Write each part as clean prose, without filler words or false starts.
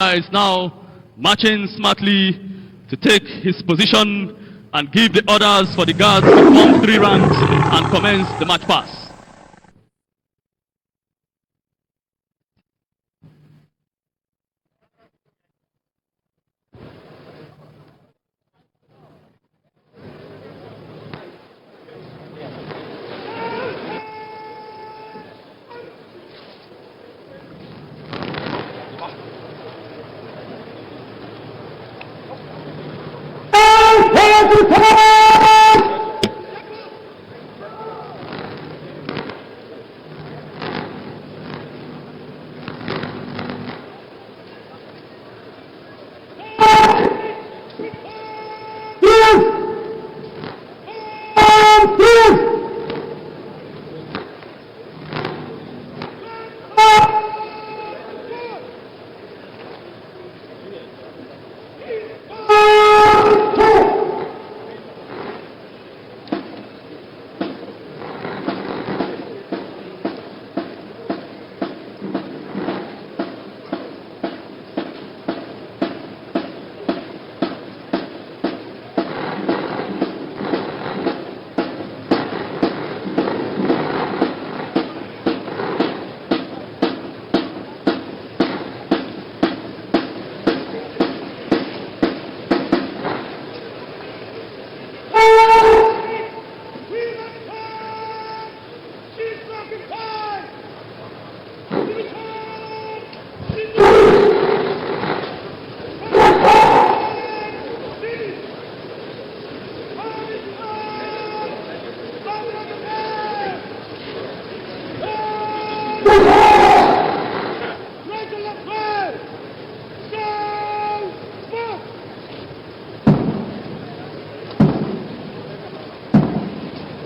is now marching smartly to take his position and give the orders for the guards to form 3 ranks and commence the march pass.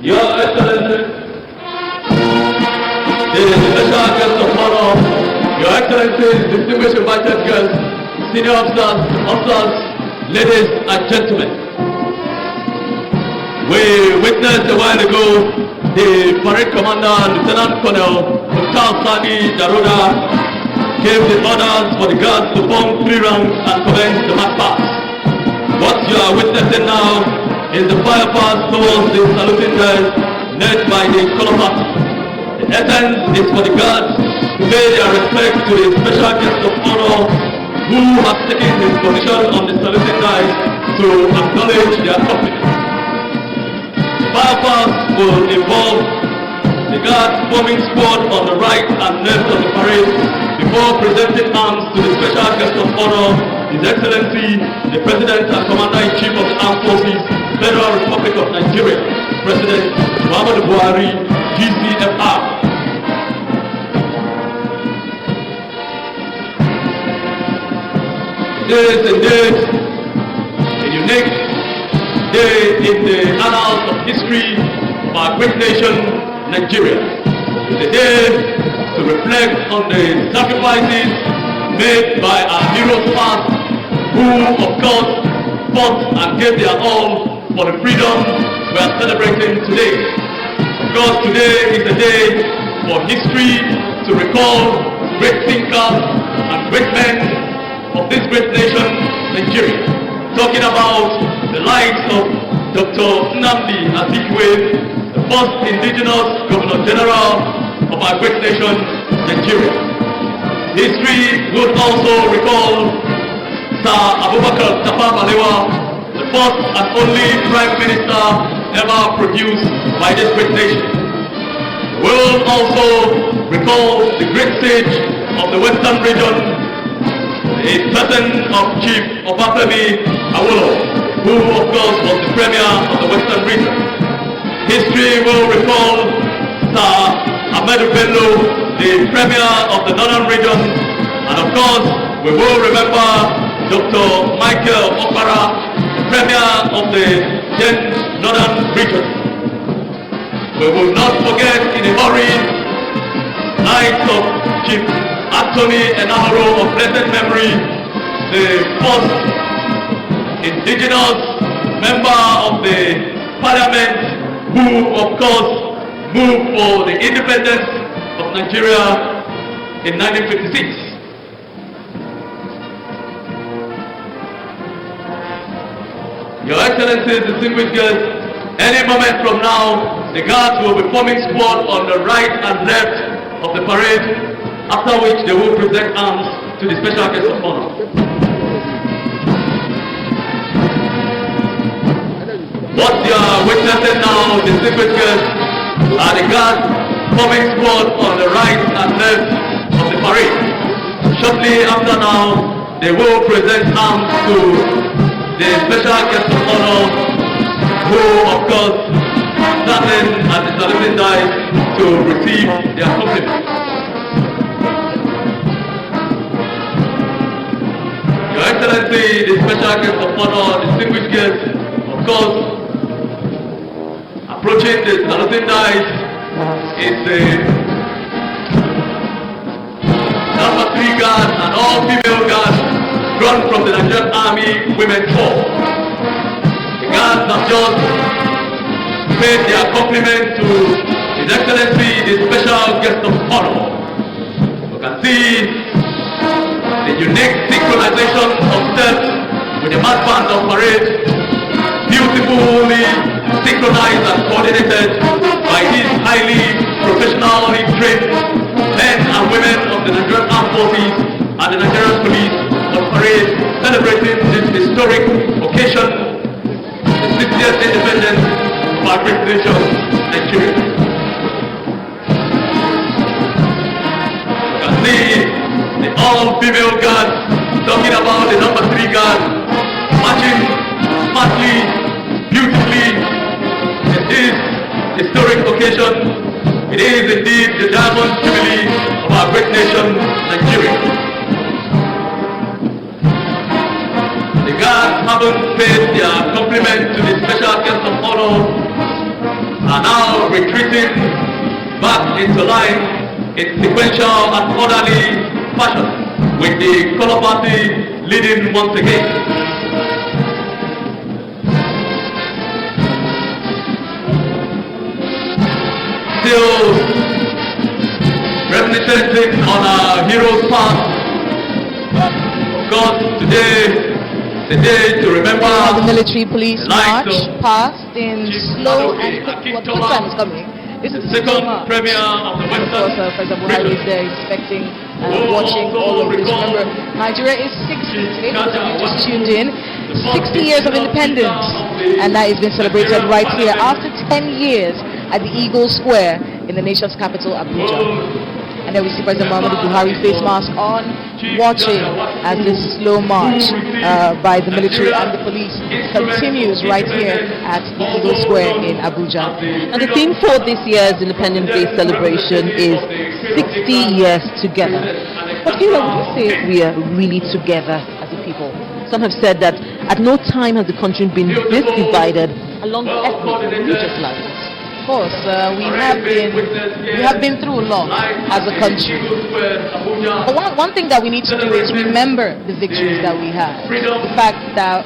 Your Excellency, the special guest of honor, Your Excellency, distinguished invited guests, senior officers, ladies and gentlemen. We witnessed a while ago the parade commander, Lieutenant Colonel Mukhtar Sani Daroda, gave the orders for the guards to form 3 ranks and commence the march pass. What you are witnessing now is the fire pass towards the saluting guys led by the color party. The essence is for the guards to pay their respect to the special guest of honor who has taken his position on the saluting guys to acknowledge their company. The fire pass will involve the guards forming squad on the right and left of the parade before presenting arms to the special guest of honor, His Excellency, the President and Commander-in-Chief of the Armed Forces, Federal Republic of Nigeria, President Muhammadu Buhari, GCFR. It is indeed a unique day in the annals of history of our great nation, Nigeria. It is a day to reflect on the sacrifices made by our heroes past, who, of course, fought and gave their all for the freedom we are celebrating today. Because today is a day for history to recall great thinkers and great men of this great nation, Nigeria. Talking about the likes of Dr. Nnamdi Azikiwe, the first indigenous Governor General of our great nation, Nigeria. History would also recall Sir Abubakar Tafawa Balewa, the first and only Prime Minister ever produced by this great nation. We will also recall the great sage of the Western region, the person of Chief Obafemi Awolowo, who of course was the Premier of the Western region. History will recall Sir Ahmedu Bello, the Premier of the Northern region, and of course we will remember Dr. Michael Okpara, the Premier of the then Northern region. We will not forget in a hurry night of Chief Anthony Enahoro of blessed memory, the first indigenous member of the Parliament who of course moved for the independence of Nigeria in 1956. Your Excellencies, distinguished guests, any moment from now, the guards will be forming squad on the right and left of the parade, after which they will present arms to the special guest of honor. What you are witnessing now, distinguished guests, are the guards forming squad on the right and left of the parade. Shortly after now, they will present arms to the special guest of honor, who of course standing at the saluting dais to receive their compliments. Your Excellency, the special guest of honor, distinguished guests, of course, approaching the saluting dais is the number 3 guard and all female guards drawn from the Nigerian Army Women's Corps. The guards have just paid their compliment to His Excellency, the special guest of honor. You can see the unique synchronization of steps with the mass band of parade, beautifully synchronized and coordinated by these highly professionally trained men and women of the Nigerian Armed Forces and the Nigerian Police on parade, celebrating this historic occasion, the 60th independence of our great nation, Nigeria. You can see the all-female guards talking about the number 3 guard, marching smartly, beautifully in this historic occasion. It is indeed the diamond jubilee of our great nation, Nigeria. The guards haven't paid their compliment to the special guest of honor, are now retreating back into line in sequential and orderly fashion, with the color party leading once again. Still reminiscing on our heroes' past. Of course, today, the day to remember the military police march passed in slow and quick. What time is coming? This is the second premier of the Western. Of course, President Buhari is there inspecting and watching all of this. Remember, Nigeria is 60. Today, those of you just tuned in, 60 years of independence, and that is being celebrated right here after 10 years at the Eagle Square in the nation's capital, Abuja. And there we see President Muhammadu Buhari face mask on, watching as this slow march by the military and the police continues right here at the Eagle Square in Abuja. And the theme for this year's Independence Day celebration is 60 years together. But you know, would you say we are really together as a people? Some have said that at no time has the country been this divided along ethnic and religious lines. Of course, we have been through a lot as a country. But one thing that we need to do is remember the victories that we had. The fact that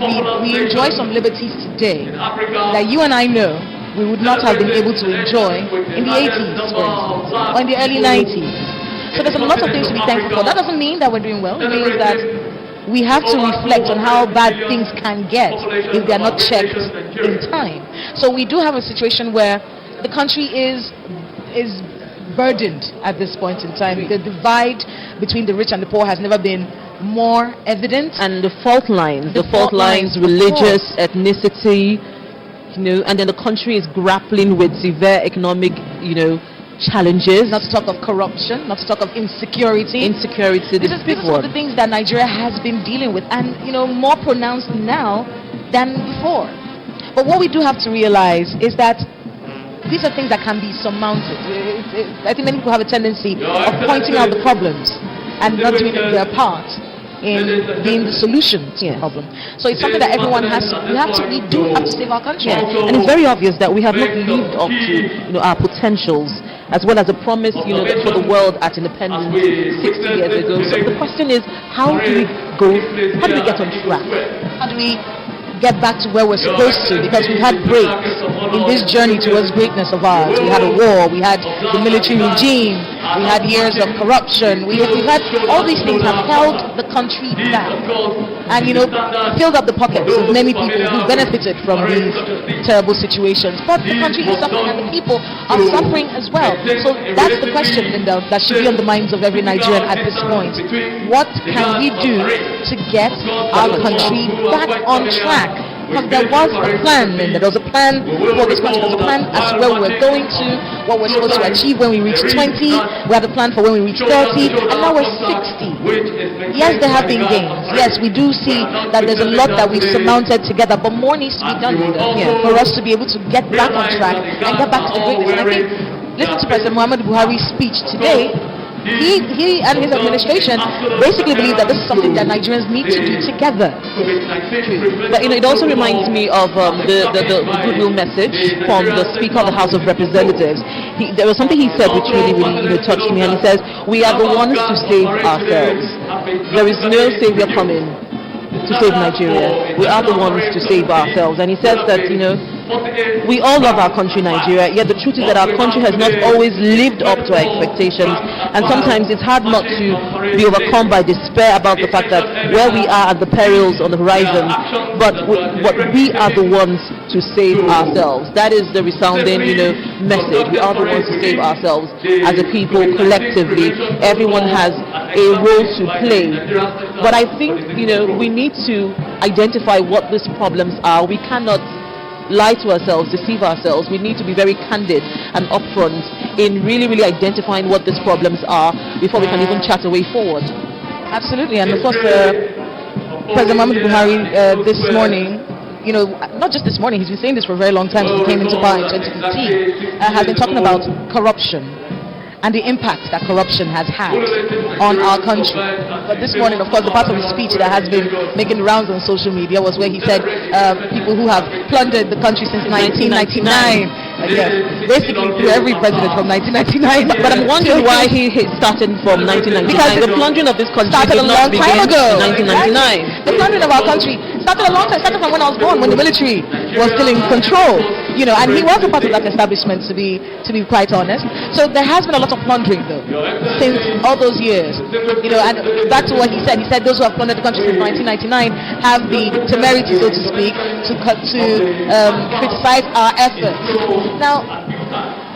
we enjoy some liberties today that you and I know we would not have been able to enjoy in the 80s, for instance, or in the early 90s. So there's a lot of things to be thankful for. That doesn't mean that we're doing well. It means that we have to reflect on how bad things can get if they are not checked in time. So we do have a situation where the country is burdened at this point in time. The divide between the rich and the poor has never been more evident. And the fault lines, religious, ethnicity, you know, and then the country is grappling with severe economic, you know, challenges. Not to talk of corruption, not to talk of insecurity. This is one of the things that Nigeria has been dealing with, and you know, more pronounced now than before. But what we do have to realize is that these are things that can be surmounted. I think many people have a tendency of pointing out the problems and not doing their part in being the solution to the problem. So it's something that everyone has to, we do have to save our country. And it's very obvious that we have not lived up to, you know, our potentials, as well as a promise, you know, for the world at independence 60 years ago. So the question is, how do we get on track? How do we get back to where we're supposed to, because we've had breaks in this journey towards greatness of ours. We had a war, we had the military regime, we had years of corruption, we've had all these things have held the country back and, filled up the pockets of many people who benefited from these terrible situations. But the country is suffering and the people are suffering as well. So that's the question, Linda, that should be on the minds of every Nigerian at this point. What can we do to get our country back on track? Because there was a plan, Linda. There was a plan for this country. There was a plan as to where we were going to, what we're supposed to achieve when we reach 20. We had a plan for when we reach 30, and now we're 60. Yes, there have been gains. Yes, we do see that there's a lot that we've surmounted together, but more needs to be done, Linda, for us to be able to get back on track and get back to the greatness. And I think, listen to President Muhammadu Buhari's speech today. He and his administration basically believe that this is something that Nigerians need to do together. But it also reminds me of the goodwill message from the Speaker of the House of Representatives. There was something he said which really touched me, and he says, "We are the ones to save ourselves. There is no savior coming to save Nigeria. We are the ones to save ourselves." And he says that, we all love our country, Nigeria, yet the truth is that our country has not always lived up to our expectations, and sometimes it's hard not to be overcome by despair about the fact that where we are and the perils on the horizon, but we are the ones to save ourselves. That is the resounding, message. We are the ones to save ourselves as a people, collectively. Everyone has a role to play. But I think, we need to identify what these problems are. We cannot lie to ourselves, deceive ourselves. We need to be very candid and upfront in really identifying what these problems are before we can even chat a way forward. Absolutely, and of course, President Muhammadu Buhari this morning, not just this morning, he's been saying this for a very long time since he came into power in 2015, has been talking about corruption and the impact that corruption has had on our country. But this morning, of course, the part of his speech that has been making rounds on social media was where he said people who have plundered the country since 1999. Yes, basically through every president from 1999. But I'm wondering why he started from 1999. Because the plundering of this country started a long time ago. 1999. The plundering of our country started a long time. Started from when I was born, when the military was still in control. And he was a part of that establishment, to be quite honest. So there has been a lot of plundering, though, since all those years. And back to what he said. He said those who have plundered the country since 1999 have the temerity, so to speak, to criticize our efforts. Now,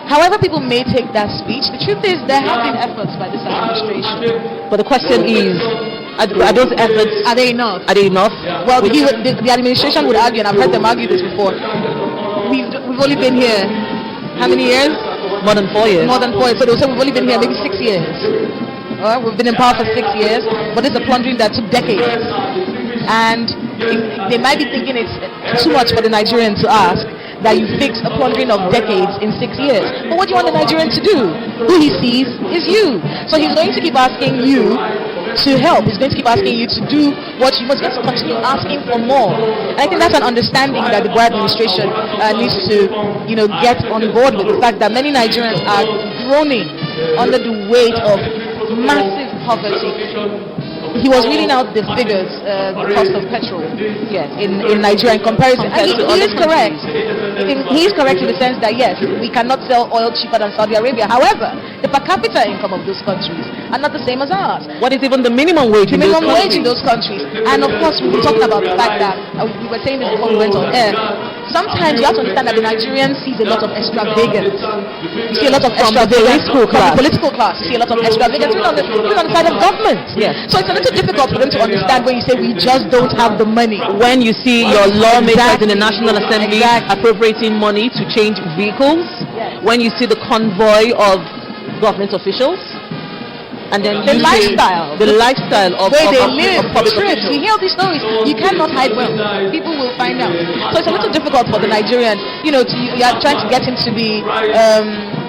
however people may take that speech, the truth is there have been efforts by this administration. But the question is, are those efforts, are they enough? Are they enough? Well, the administration would argue, and I've heard them argue this before, we've only been here, how many years? More than 4 years. More than 4 years. So they'll say we've only been here maybe 6 years. We've been in power for 6 years, but it's a plundering that took decades. And they might be thinking it's too much for the Nigerian to ask that you fix a plundering of decades in 6 years. But what do you want the Nigerian to do? Who he sees is you. So he's going to keep asking you to help. He's going to keep asking you to do what you must. He's going to continue asking for more. And I think that's an understanding that the Buhari administration needs to, get on board with. The fact that many Nigerians are groaning under the weight of massive poverty. He was reading out the figures, the cost of petrol, yes, in Nigeria in comparison. And he is correct. He is correct in the sense that, yes, we cannot sell oil cheaper than Saudi Arabia. However, the per capita income of those countries are not the same as ours. What is even the minimum wage? The minimum wage in those countries. And of course, we were talking about the fact that, we were saying this before we went on air, sometimes you have to understand that the Nigerian sees a lot of extravagance. You see a lot of extravagance from the political class. You see a lot of extravagance even on the side of government. Yes. So it's a little difficult for them to understand when you say we just don't have the money. When you see your lawmakers in the National Assembly appropriating money to change vehicles, when you see the convoy of government officials, and then the lifestyle of where they live, public trips. officials. You hear these stories, you cannot hide wealth. People will find out. So it's a little difficult for the Nigerian, you are trying to get him to be,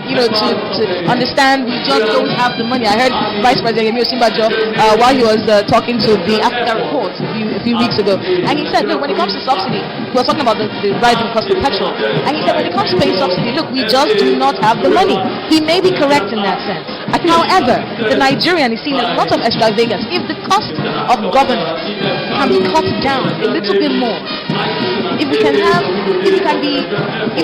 to understand we just don't have the money. I heard Vice President Yemi Osinbajo while he was talking to the Africa Report a few weeks ago, and he said, look, when it comes to subsidy, he was talking about the rising cost of petrol, and he said when it comes to paying subsidy, look, we just do not have the money. He may be correct in that sense. However, the Nigerian is seeing a lot of extravagance. If the cost of governance can be cut down a little bit more, if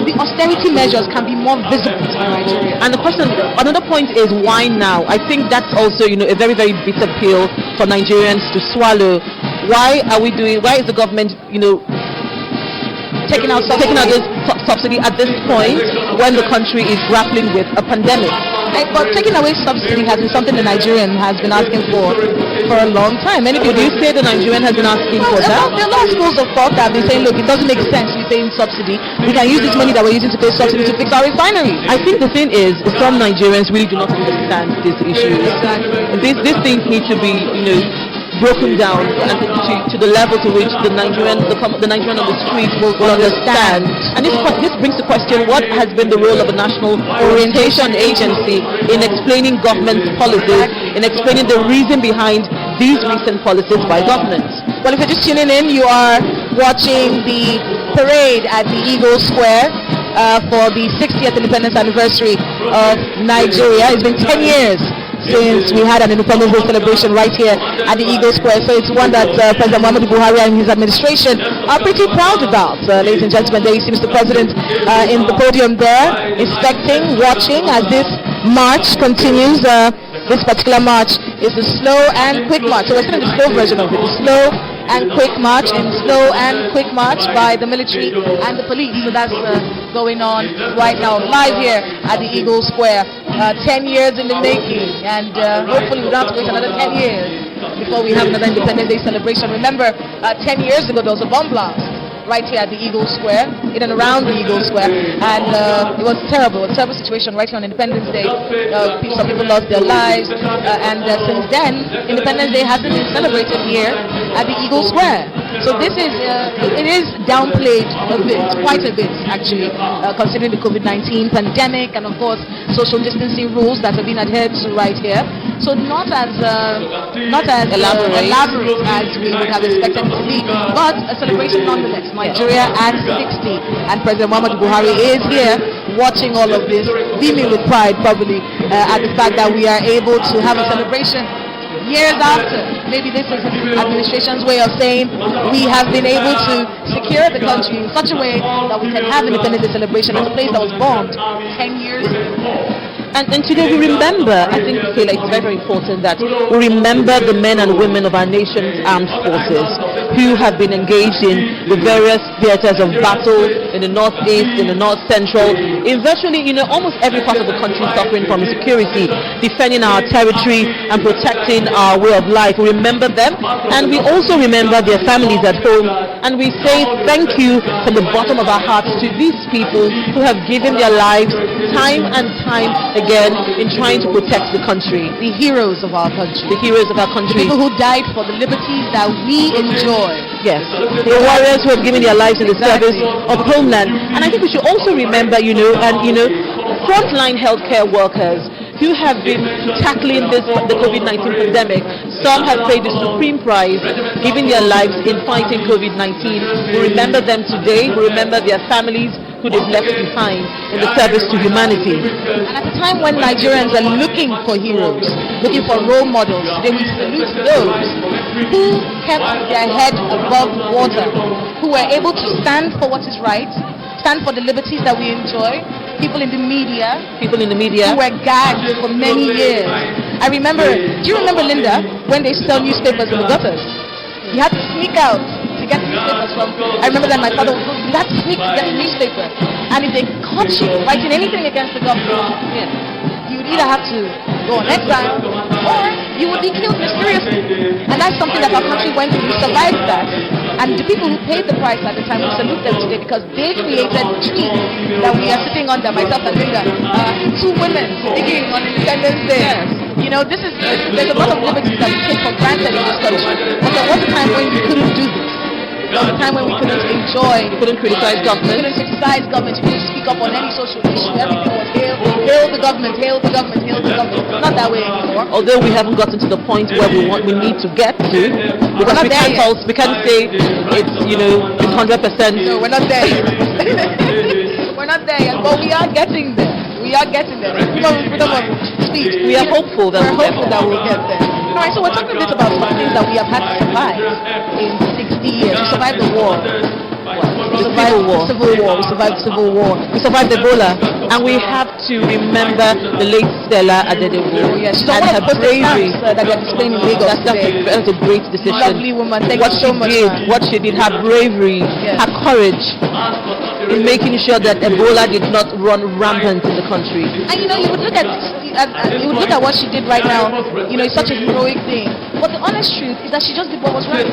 the austerity measures can be more visible to Nigeria. And the question, another point is why now? I think that's also, a very, very bitter pill for Nigerians to swallow. Why is the government, taking out this subsidy at this point when the country is grappling with a pandemic? But taking away subsidy has been something the Nigerian has been asking for a long time. Many people, Would you say the Nigerian has been asking for that? There are a lot of schools of thought that have been saying, look, it doesn't make sense to be paying subsidy. We can use this money that we're using to pay subsidy to fix our refineries. I think the thing is, some Nigerians really do not understand this issue. These things need to be, broken down and to the level to which the Nigerian on the street will understand. And this brings the question: what has been the role of a national orientation agency in explaining government policies, in explaining the reason behind these recent policies by government? Well, if you're just tuning in, you are watching the parade at the Eagle Square for the 60th independence anniversary of Nigeria. It's been 10 years since we had an Independence Day celebration right here at the Eagle Square. So it's one that President Muhammadu Buhari and his administration are pretty proud about. Ladies and gentlemen, there you see Mr. President in the podium there, inspecting, watching as this march continues. This particular march is the slow and quick march. So we're still in the slow version of it. The slow and quick march by the military and the police. So that's going on right now live here at the Eagle Square. 10 years in the making, and hopefully we don't have to wait another 10 years before we have another Independence Day celebration. Remember, 10 years ago there was a bomb blast right here at the Eagle Square, in and around the Eagle Square, and it was terrible. A terrible situation right here on Independence Day. Some people lost their lives, and since then, Independence Day hasn't been celebrated here at the Eagle Square. So this is, it is downplayed a bit, quite a bit actually, considering the COVID-19 pandemic and of course social distancing rules that have been adhered to right here. So not as elaborate as we would have expected it to be, but a celebration nonetheless. Nigeria at 60, and President Muhammadu Buhari is here watching all of this, beaming with pride probably at the fact that we are able to have a celebration years after. Maybe this is the administration's way of saying we have been able to secure the country in such a way that we can have Independence Day celebration in a place that was bombed 10 years ago. And today we remember, I think, Kayla, it's very, very important that we remember the men and women of our nation's armed forces who have been engaged in the various theaters of battle in the northeast, in the north central, in virtually, almost every part of the country suffering from insecurity, defending our territory and protecting our way of life. We remember them, and we also remember their families at home, and we say thank you from the bottom of our hearts to these people who have given their lives time and time again in trying to protect the country. The heroes of our country. The heroes of our country. The people who died for the liberties that we enjoy. Yes. The warriors who have given their lives in the service of homeland. And I think we should also remember, frontline healthcare workers who have been tackling the COVID-19 pandemic. Some have paid the supreme price, giving their lives in fighting COVID-19. We remember them today. We remember their families who they've left behind in the service to humanity. And at a time when Nigerians are looking for heroes, looking for role models, they will salute those who kept their head above water, who were able to stand for what is right, stand for the liberties that we enjoy. People in the media who were gagged for many years. I remember, do you remember, Linda, when they sell newspapers in the gutters? You had to sneak out to get the newspapers from. I remember that my father would go, you had to sneak to get the newspaper. And if they caught you writing anything against the government, you would either have to go on exile or you would be killed mysteriously. And that's something that our country went through. We survived that. And the people who paid the price at the time, we salute them today because they created the tree that we are sitting under, myself and Linda. 2 women digging on Independence Day. There's a lot of liberties that we take for granted in this country. And there was a time when we couldn't do this. There was a time when we couldn't enjoy, we couldn't criticize government. We couldn't criticize government, we couldn't speak up on any social issue. Everything was hail the government, hail the government, hail the government. It's not that way anymore. Although we haven't gotten to the point where we need to get to, because we can't say it's 100%. No, we're not there yet. We're not there yet, but we are getting there. We we are getting there. Freedom of speech. We are hopeful that we'll get there. All right, so we're talking a bit about some things that we have had to survive in 60 years. We survived the war. We survived civil war. We survived Ebola. And we have to remember the late Stella Adedewo and her bravery. That they are displaying in Lagos today. That's a great decision. Lovely woman. Thank you so much. What she did, her bravery, her courage in making sure that Ebola did not run rampant in the country. And you would look at what she did right now. It's such a heroic thing. But the honest truth is that she just did what was right.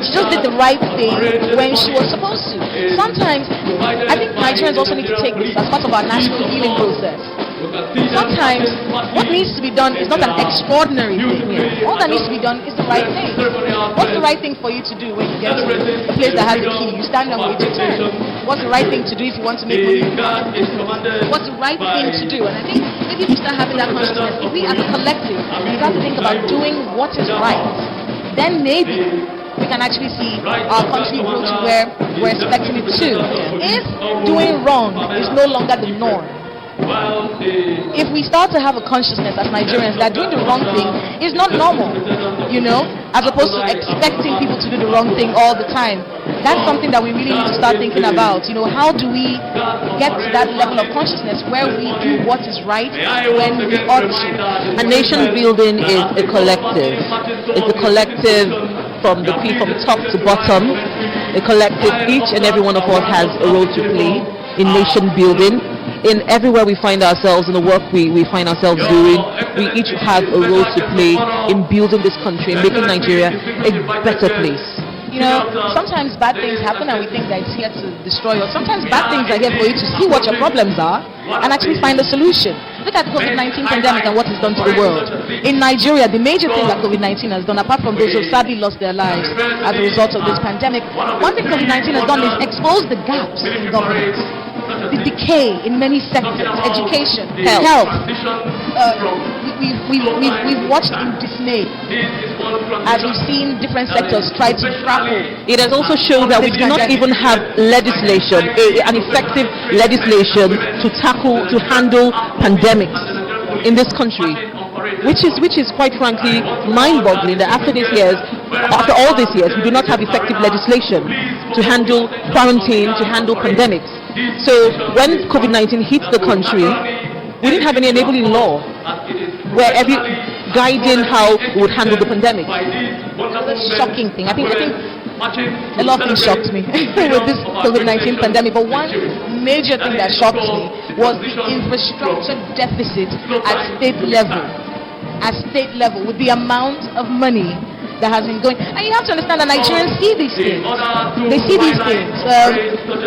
She just did the right thing when she was supposed to. Sometimes, I think Nigerians also need to take this as part of our national healing process. Sometimes, what needs to be done is not an extraordinary thing. All that needs to be done is the right thing. What's the right thing for you to do when you get to a place that has a key? You stand and wait your turn. What's the right thing to do if you want to make money? What's the right thing to do? And I think maybe if we start having that consciousness, if we as a collective start to think about doing what is right, then maybe we can actually see our country grow to where we're expecting it to. If doing wrong is no longer the norm, if we start to have a consciousness as Nigerians that doing the wrong thing is not normal, as opposed to expecting people to do the wrong thing all the time, that's something that we really need to start thinking about. How do we get to that level of consciousness where we do what is right when we ought to? A nation building is a collective. It's a collective from top to bottom. A collective, each and every one of us has a role to play in nation building. In everywhere we find ourselves, in the work we find ourselves doing, we each have a role to play in building this country and making Nigeria a better place. Sometimes bad things happen and we think that it's here to destroy us. Sometimes bad things are here for you to see what your problems are and actually find a solution. Look at the COVID-19 pandemic and what it's done to the world. In Nigeria, the major thing that COVID-19 has done, apart from those who sadly lost their lives as a result of this pandemic, one thing COVID-19 has done is expose the gaps in governance, the decay in many sectors, education, health. We've watched in dismay as we've seen different sectors try to grapple. It has also shown that we do not even have legislation, an effective legislation to handle pandemics in this country, which is quite frankly mind-boggling. That after all these years, we do not have effective legislation to handle quarantine, to handle pandemics. So when COVID-19 hit the country, we didn't have any enabling law where guiding how we would handle the pandemic. The shocking thing. I think a lot of things shocked me with this COVID-19 pandemic, but one major thing that shocked me was the infrastructure deficit at state level. With the amount of money that has been going, and you have to understand that Nigerians see these things. They see these things.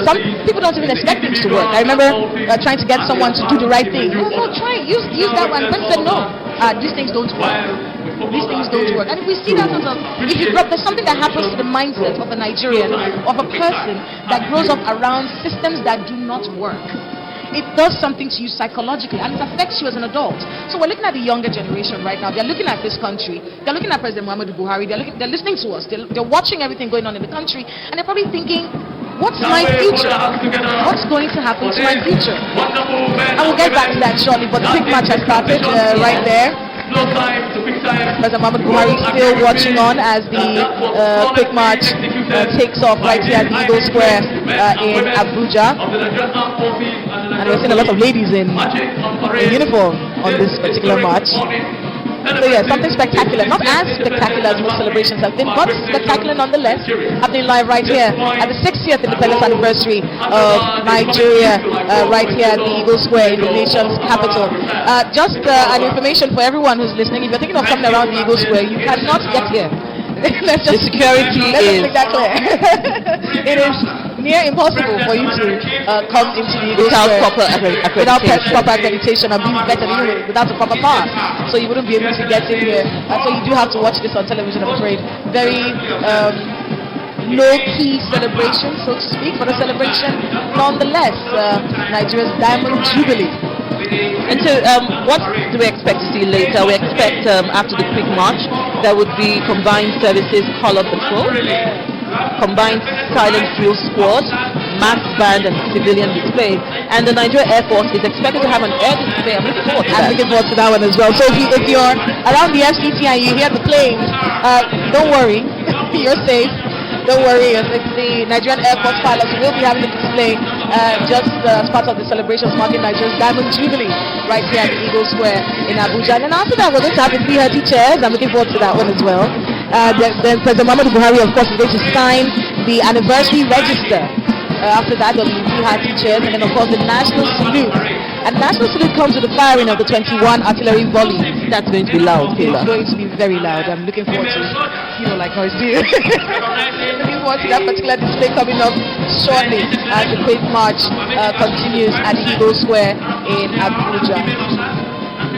Some people don't even expect things to work. I remember trying to get someone to do the right thing. No, try use that one. The person said no. These things don't work. These things don't work. And if we see that there's something that happens to the mindset of a Nigerian, of a person that grows up around systems that do not work. It does something to you psychologically and it affects you as an adult. So we're looking at the younger generation right now. They're looking at this country. They're looking at President Muhammadu Buhari. They're listening to us. They're watching everything going on in the country and they're probably thinking, what's my future? What's going to happen to my future? And we'll get back to that shortly, but the quick match has started right there. President Muhammadu Buhari still watching on as the quick march takes off right here at the Eagle Square in Abuja. And we're seeing a lot of ladies in uniform on this particular march. So yeah, something spectacular. Not as spectacular as most celebrations have been, but spectacular nonetheless. Happening live right here at the 60th independence anniversary of Nigeria, right here at the Eagle Square in the nation's capital. Just an information for everyone who's listening, if you're thinking of coming around the Eagle Square, you cannot get here. Let's just make that clear. It is near impossible for you to come into the Eagle Square without proper accreditation and being vetted, even without a proper pass. So you wouldn't be able to get in here. So you do have to watch this on television, I'm afraid. Very low-key celebration, so to speak, but a celebration nonetheless. Nigeria's Diamond Jubilee. And so what do we expect to see later? We expect after the quick march there would be combined services color patrol, combined silent drill squad, mass band and civilian display. And the Nigeria Air Force is expected to have an air display. I'm looking forward to that. I'm looking forward to that one as well. So if you're around the FCT and you hear the planes, don't worry, you're safe. Don't worry, the Nigerian Air Force pilots will be having a display just as part of the celebrations marking Nigeria's Diamond Jubilee right here at the Eagle Square in Abuja. And then after that, we're going to have the 330 chairs. I'm looking forward to that one as well. Then President Muhammadu Buhari, of course, is going to sign the anniversary register. After that, there'll be 330 chairs, and then, of course, the national salute. And national salute comes with the firing of the 21 artillery volleys. That's going to be loud, Kayla. It's going to be very loud. I'm looking forward to it. You know, like noise, do you? Looking forward to that particular display coming up shortly as the Queen's March continues at Eagle Square in Abuja.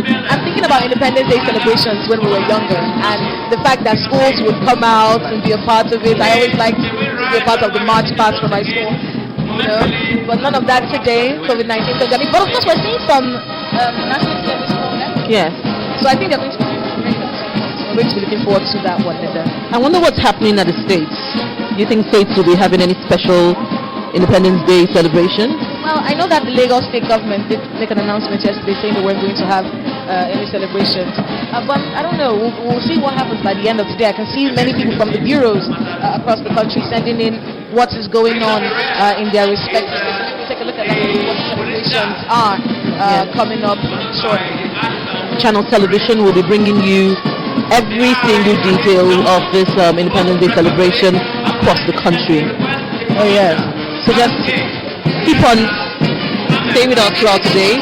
I'm thinking about Independence Day celebrations when we were younger, and the fact that schools would come out and be a part of it. I always liked to be a part of the march past for my school, you know, but none of that today, COVID-19 pandemic. But of course, we're seeing some national service programs. Yes. So I think they're going to be we're going to be looking forward to that one, Linda. I wonder what's happening at the states. Do you think states will be having any special Independence Day celebration? Well, I know that the Lagos state government did make an announcement yesterday saying they weren't going to have any celebrations. But I don't know. We'll see what happens by the end of today. I can see many people from the bureaus across the country sending in what is going on in their respective states. We'll take a look at that and see what the celebrations are coming up shortly. Channel Television will be bringing you every single detail of this Independence Day celebration across the country. Oh, yes. So just keep on staying with us throughout the day.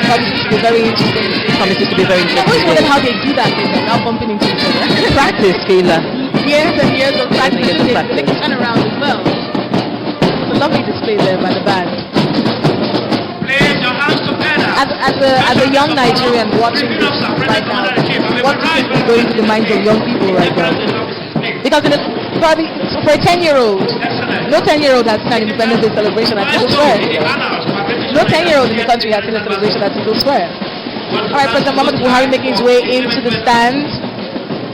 Promises to be very interesting. Promises to be very I interesting. always wondered how they do that thing. They're now bumping into each other. Practice, Kayla. Years and years of practice. Years of practice. They can turn around as well. It's a lovely display there by the band. Place your hands together. As a young Nigerian watching this right now, what do you think is going through the minds of young people right now? Because probably for a 10-year-old, no 10-year-old has seen an Independence Day celebration at Eagle Square. No 10-year-old in the country has seen a celebration at Eagle Square. All right, President Muhammadu Buhari making his way into the stand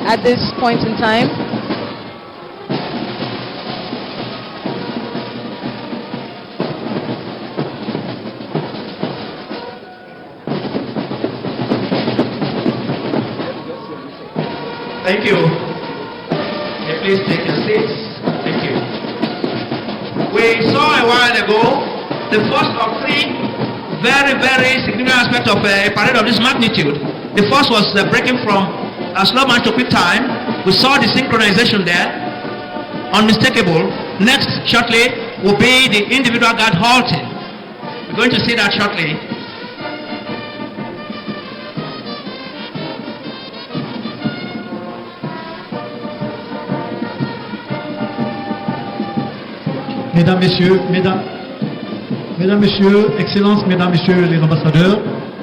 at this point in time. Thank you. Please take your seats. Thank you. We saw a while ago the first of three very, very significant aspects of a parade of this magnitude. The first was the breaking from a slow march to quick time. We saw the synchronization there, unmistakable. Next, shortly, will be the individual guard halting. We're going to see that shortly. Mesdames, Messieurs, Excellences, Mesdames, Messieurs les ambassadeurs,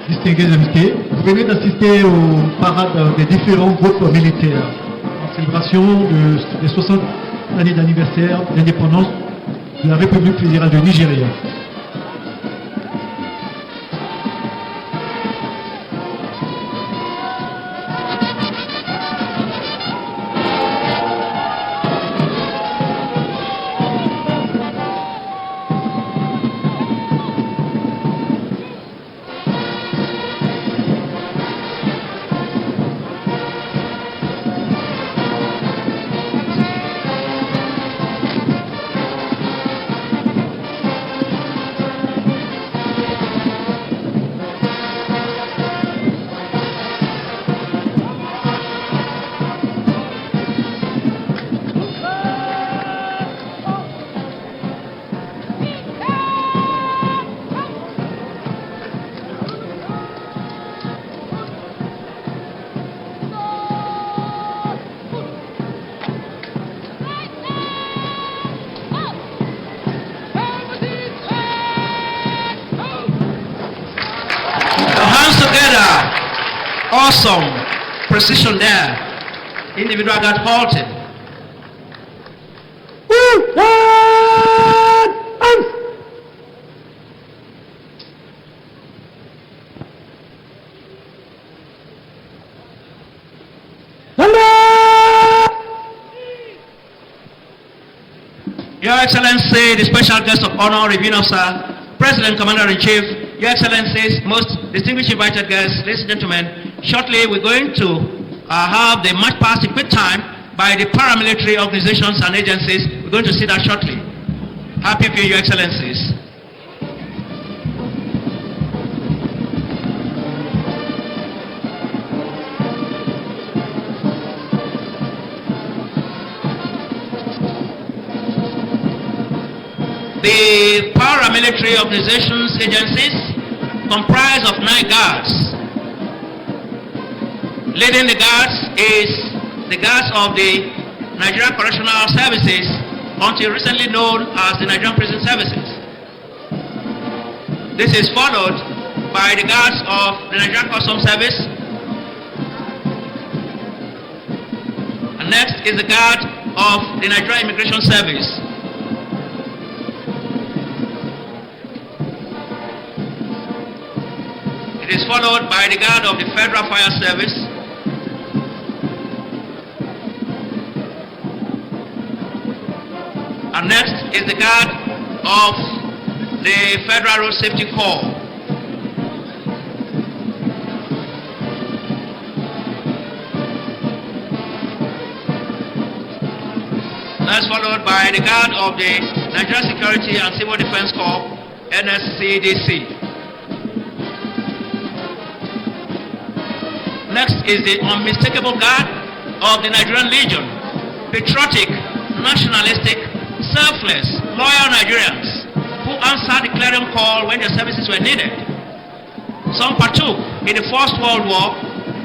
distingués invités, vous venez d'assister aux parades des différents groupes militaires en célébration des 60 années d'anniversaire d'indépendance de la République fédérale du Nigeria. Awesome precision there. Individual got halted. Your Excellency, the Special Guest of Honor, Reviewing Officer, President, Commander-in-Chief, Your Excellencies, most distinguished invited guests, ladies and gentlemen, shortly we're going to have the march past in quick time by the paramilitary organizations and agencies. We're going to see that shortly. Happy View, Your Excellencies. The paramilitary organizations, agencies, comprise of 9 guards. Leading the guards is the guards of the Nigerian Correctional Services, until recently known as the Nigerian Prison Services. This is followed by the guards of the Nigerian Customs Service. And next is the guard of the Nigerian Immigration Service. It is followed by the guard of the Federal Fire Service. And next is the guard of the Federal Road Safety Corps. That's followed by the guard of the Nigerian Security and Civil Defense Corps, NSCDC. Next is the unmistakable guard of the Nigerian Legion, patriotic, nationalistic, selfless, loyal Nigerians who answered the clarion call when their services were needed. Some partook in the First World War,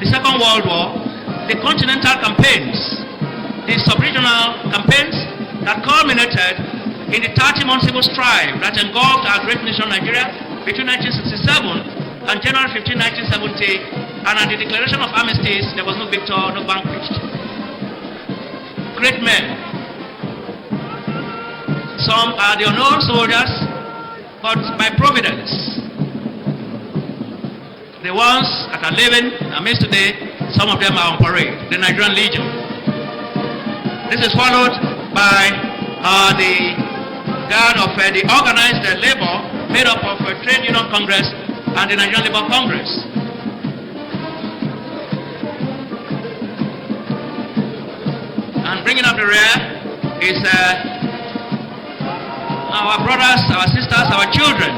the Second World War, the continental campaigns, the sub-regional campaigns that culminated in the 30-month civil strife that engulfed our great nation Nigeria between 1967 and January 15, 1970, and at the declaration of armistice, there was no victor, no vanquished. Great men. Some are the unknown soldiers, but by providence. The ones that are living amidst today, some of them are on parade, the Nigerian Legion. This is followed by the guard of the organized labor made up of Trade Union Congress and the Nigerian Labour Congress. And bringing up the rear is our brothers, our sisters, our children,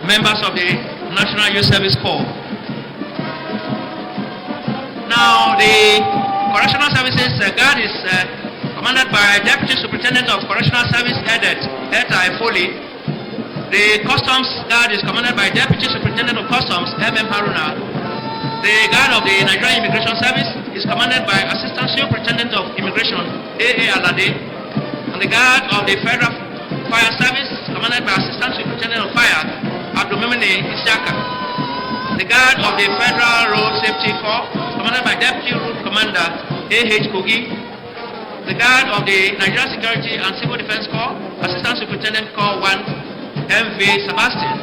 members of the National Youth Service Corps. Now, the Correctional Services Guard is commanded by Deputy Superintendent of Correctional Service Eta Efoli. The Customs Guard is commanded by Deputy Superintendent of Customs M.M. Haruna. The Guard of the Nigerian Immigration Service is commanded by Assistant Superintendent of Immigration A.A. Alade. And the Guard of the Federal Fire Service is commanded by Assistant Superintendent of Fire Abdomimini Isiaka. The Guard of the Federal Road Safety Corps is commanded by Deputy Route Commander A.H. Kogi. The Guard of the Nigerian Security and Civil Defense Corps, Assistant Superintendent Corps 1 M.V. Sebastian.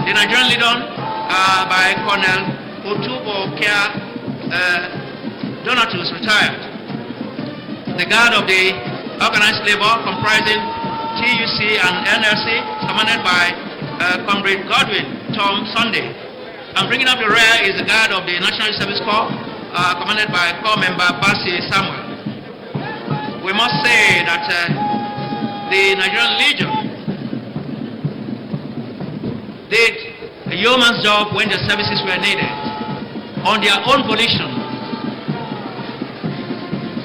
The Nigerian Legion by Colonel Otubo Kia Donatus, retired. The Guard of the Organized Labor, comprising TUC and NLC, is commanded by Comrade Godwin Tom Sunday. And bringing up the rear is the Guard of the National Service Corps, commanded by Corps Member Basi Samuel. We must say that the Nigerian Legion did a yeoman's job when the services were needed. On their own volition,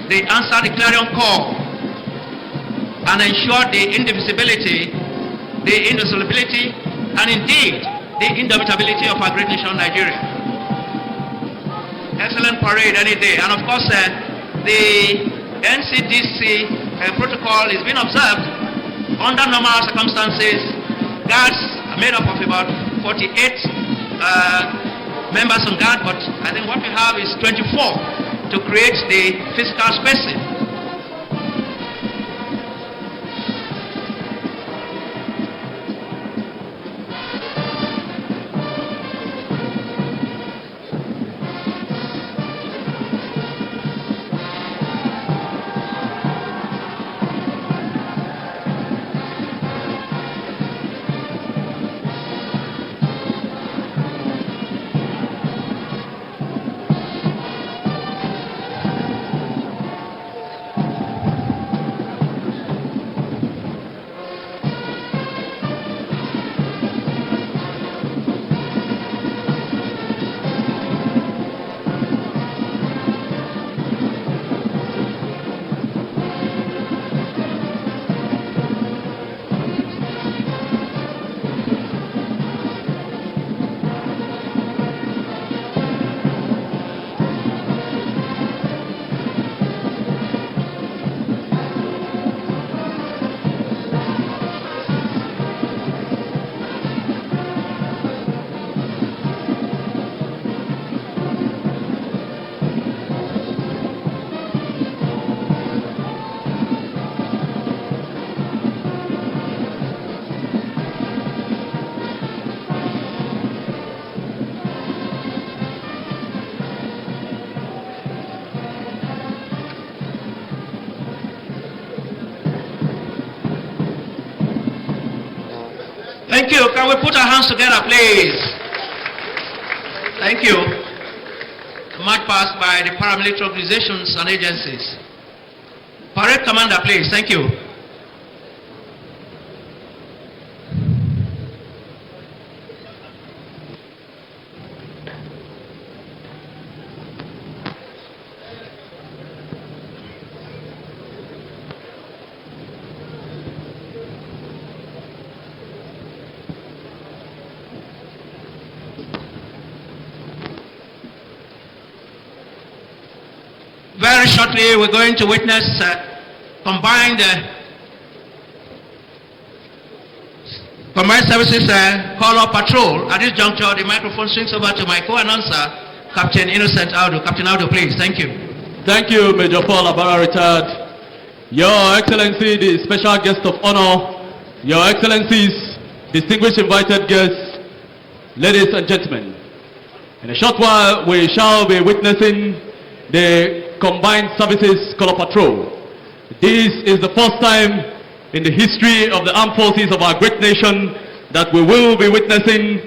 they answered the clarion call and ensured the indivisibility, the indissolubility, and indeed the indomitability of our great nation, Nigeria. Excellent parade any day. And of course, the NCDC protocol is being observed under normal circumstances. Guards are made up of about 48 members on guard, but I think what we have is 24 to create the physical spacing. Thank you. Can we put our hands together, please? Thank you. March past by the paramilitary organizations and agencies. Parade commander, please. Thank you. Very shortly, we're going to witness combined services call-up patrol. At this juncture, the microphone swings over to my co-announcer, Captain Innocent Audu. Captain Audu, please. Thank you. Thank you, Major Paul Abara, retired. Your Excellency, the special guest of honor, Your Excellencies, distinguished invited guests, ladies and gentlemen. In a short while, we shall be witnessing the Combined Services Color Patrol. This is the first time in the history of the armed forces of our great nation that we will be witnessing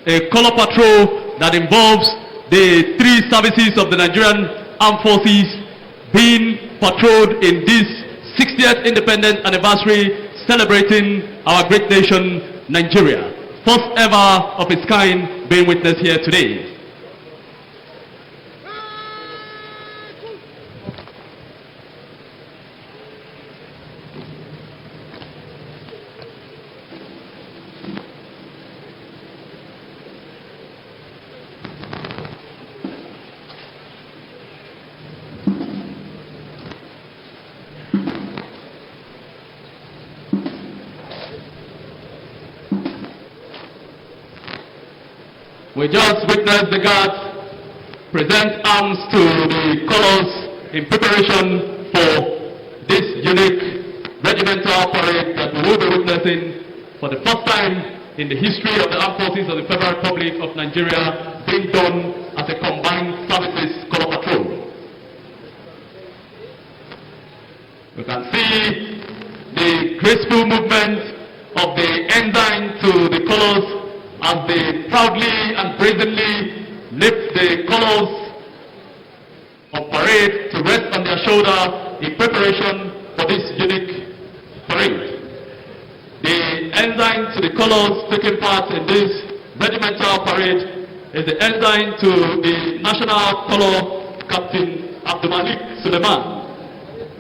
a color patrol that involves the three services of the Nigerian armed forces being patrolled in this 60th independent anniversary celebrating our great nation, Nigeria. First ever of its kind being witnessed here today. We just witnessed the guards present arms to the colors in preparation for this unique regimental parade that we will be witnessing for the first time in the history of the armed forces of the Federal Republic of Nigeria, being done as a combined services color patrol. You can see the graceful movement of the ensign to the colors as they proudly and brazenly lift the colors of parade to rest on their shoulder in preparation for this unique parade. The ensign to the colors taking part in this regimental parade is the ensign to the national color, Captain Abdulmalik Suleiman.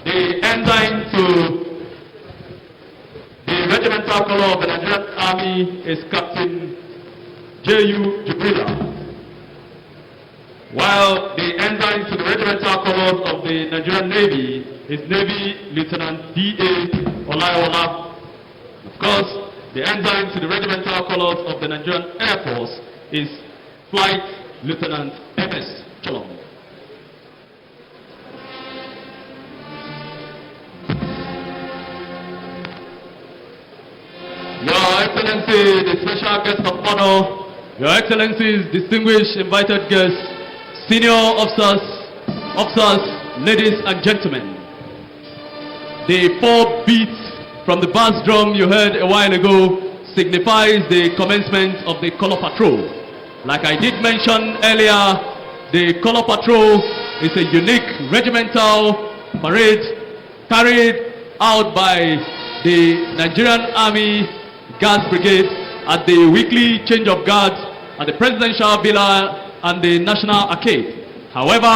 The ensign to the regimental color of the Nigerian Army is Captain J.U. Jibrila, while the ensign to the regimental colors of the Nigerian Navy is Navy Lieutenant D.A. Olayola. Of course, the ensign to the regimental colors of the Nigerian Air Force is Flight Lieutenant M.S. Cholom. Your Excellency, the special guest of honor, Your Excellencies, distinguished invited guests, senior officers, ladies and gentlemen. The 4 beats from the bass drum you heard a while ago signifies the commencement of the color patrol. Like I did mention earlier, the color patrol is a unique regimental parade carried out by the Nigerian Army Guards Brigade at the weekly change of guards at the Presidential Villa and the National Arcade. However,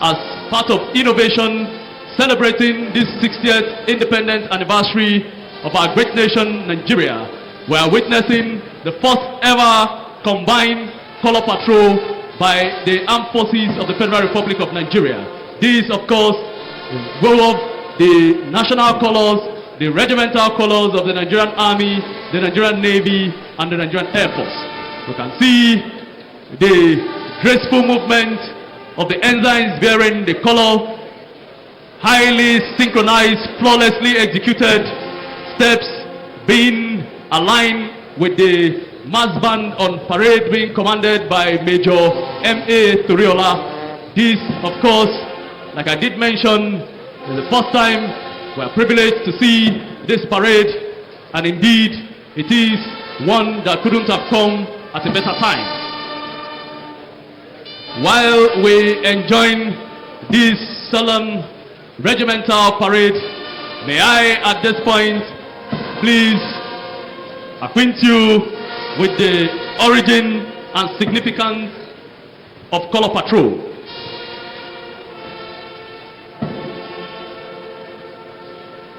as part of innovation celebrating this 60th independent anniversary of our great nation, Nigeria, we are witnessing the first ever combined color patrol by the armed forces of the Federal Republic of Nigeria. These, of course, involve the national colors, the regimental colors of the Nigerian Army, the Nigerian Navy, and the Nigerian Air Force. You can see the graceful movement of the ensigns bearing the color, highly synchronized, flawlessly executed steps being aligned with the mass band on parade being commanded by Major M.A. Turiola. This, of course, like I did mention, is the first time we are privileged to see this parade, and indeed it is one that couldn't have come at a better time. While we enjoy this solemn regimental parade, may I at this point please acquaint you with the origin and significance of Color Patrol.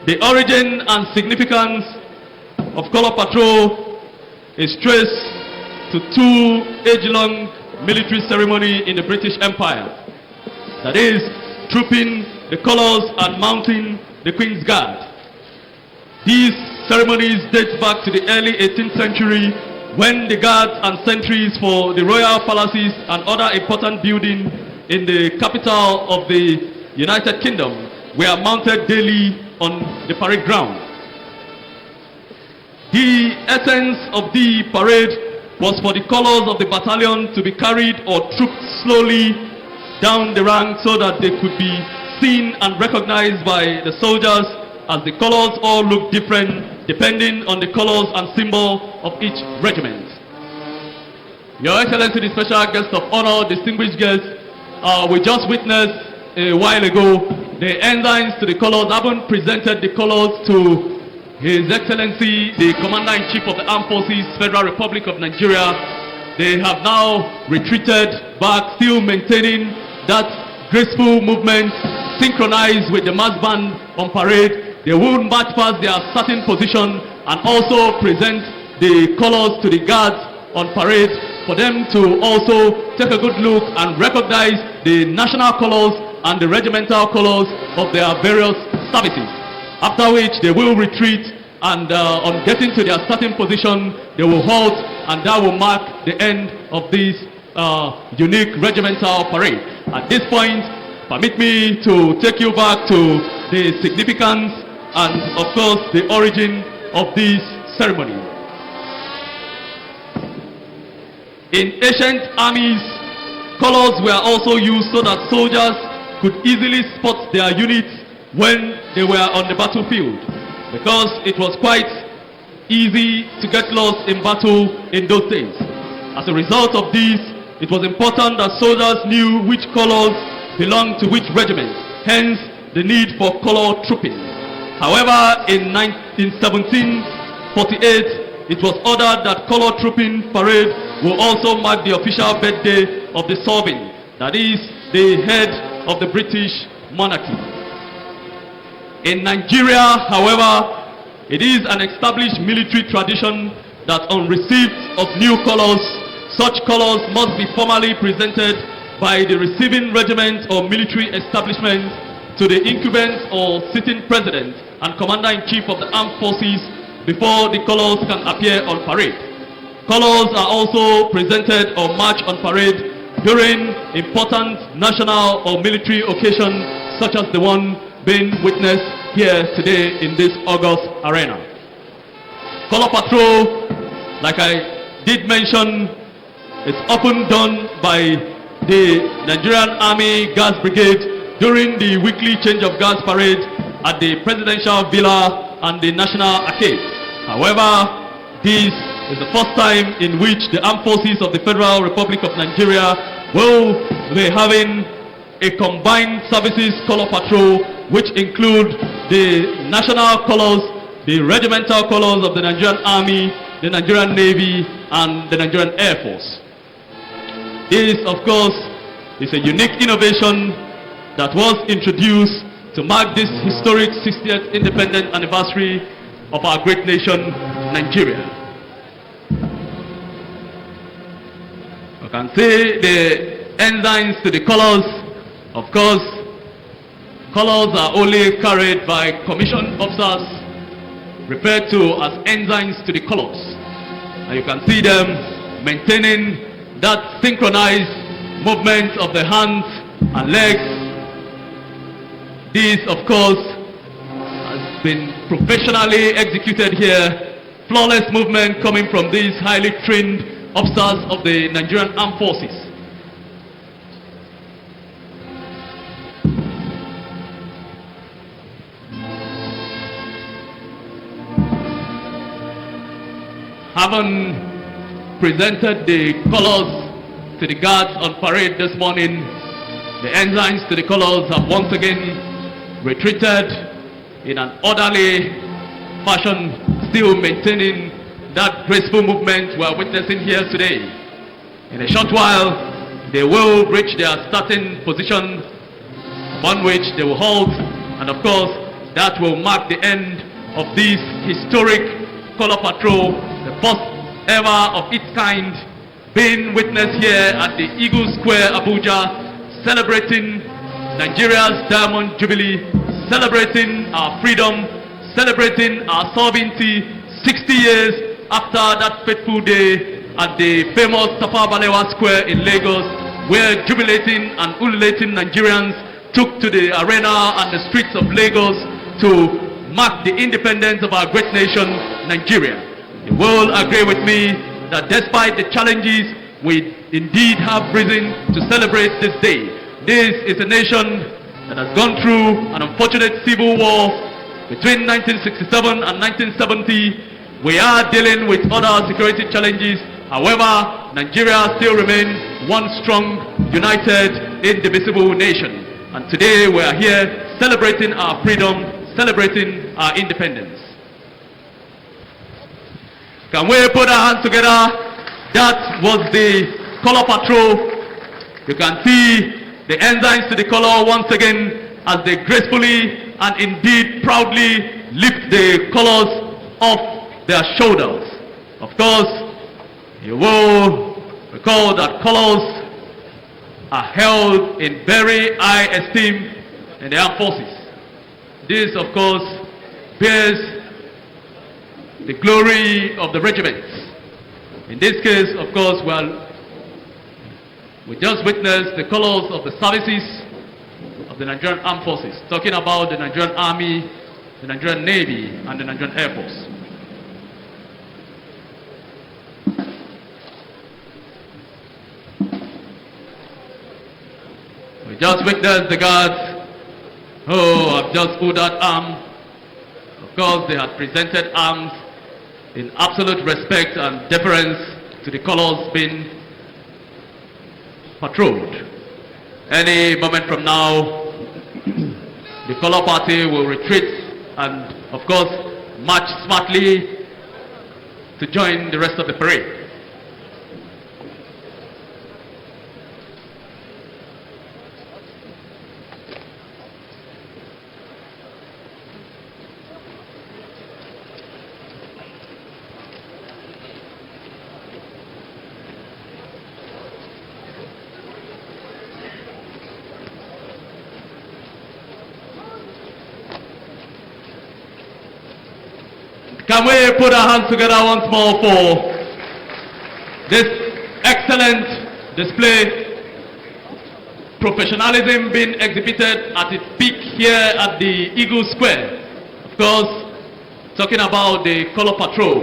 The origin and significance of Color Patrol is traced to two age-long military ceremony in the British Empire. That is, trooping the colors and mounting the Queen's Guard. These ceremonies date back to the early 18th century when the guards and sentries for the royal palaces and other important buildings in the capital of the United Kingdom were mounted daily on the parade ground. The essence of the parade was for the colors of the battalion to be carried or trooped slowly down the rank so that they could be seen and recognized by the soldiers, as the colors all look different depending on the colors and symbol of each regiment. Your Excellency, the special guest of honor, distinguished guests, we just witnessed a while ago the ensigns to the colors haven't presented the colors to His Excellency, the Commander-in-Chief of the Armed Forces, Federal Republic of Nigeria. They have now retreated back, still maintaining that graceful movement, synchronized with the mass band on parade. They will march past their starting position and also present the colors to the guards on parade for them to also take a good look and recognize the national colors and the regimental colors of their various services. After which they will retreat, and on getting to their starting position, they will halt, and that will mark the end of this unique regimental parade. At this point, permit me to take you back to the significance and, of course, the origin of this ceremony. In ancient armies, colors were also used so that soldiers could easily spot their units when they were on the battlefield, because it was quite easy to get lost in battle in those days. As a result of this, it was important that soldiers knew which colors belonged to which regiment, hence the need for color trooping. However, in 1748, it was ordered that color trooping parade will also mark the official birthday of the sovereign, that is, the head of the British monarchy. In Nigeria, however, it is an established military tradition that on receipt of new colors, such colors must be formally presented by the receiving regiment or military establishment to the incumbent or sitting president and commander-in-chief of the armed forces before the colors can appear on parade. Colors are also presented or march on parade during important national or military occasions such as the one being witnessed here today in this august arena. Color Patrol, like I did mention, is often done by the Nigerian Army Guards Brigade during the weekly change of guards parade at the Presidential Villa and the National Arcade. However, this is the first time in which the armed forces of the Federal Republic of Nigeria will be having a combined services color patrol, which include the national colors, the regimental colors of the Nigerian Army, the Nigerian Navy, and the Nigerian Air Force. This, of course, is a unique innovation that was introduced to mark this historic 60th independent anniversary of our great nation, Nigeria. You can see the ensigns to the colors. Of course, colors are only carried by commissioned officers, referred to as ensigns to the colors. And you can see them maintaining that synchronized movement of the hands and legs. This, of course, has been professionally executed here. Flawless movement coming from these highly trained officers of the Nigerian Armed Forces. having presented the colors to the guards on parade this morning, the ensigns to the colors have once again retreated in an orderly fashion, still maintaining that graceful movement we are witnessing here today. In a short while, they will reach their starting position, upon which they will halt, and of course, that will mark the end of this historic color patrol, the first ever of its kind, being witnessed here at the Eagle Square, Abuja, celebrating Nigeria's Diamond Jubilee, celebrating our freedom, celebrating our sovereignty 60 years after that fateful day at the famous Tafawa Balewa Square in Lagos, where jubilating and ululating Nigerians took to the arena and the streets of Lagos to mark the independence of our great nation, Nigeria. You will agree with me that despite the challenges, we indeed have reason to celebrate this day. This is a nation that has gone through an unfortunate civil war between 1967 and 1970. We are dealing with other security challenges. However, Nigeria still remains one strong, united, indivisible nation. And today we are here celebrating our freedom, celebrating our independence. Can we put our hands together? That was the color patrol. You can see the ensigns to the color once again as they gracefully and indeed proudly lift the colors off their shoulders. Of course, you will recall that colors are held in very high esteem in the armed forces. This, of course, bears the glory of the regiments. In this case, of course, we just witnessed the colors of the services of the Nigerian Armed Forces, talking about the Nigerian Army, the Nigerian Navy, and the Nigerian Air Force. We just witnessed the guards who have just put out arms. Of course, they had presented arms in absolute respect and deference to the colors being patrolled. Any moment from now, the color party will retreat and, of course, march smartly to join the rest of the parade. Can we put our hands together once more for this excellent display, professionalism being exhibited at its peak here at the Eagle Square. Of course, talking about the color patrol.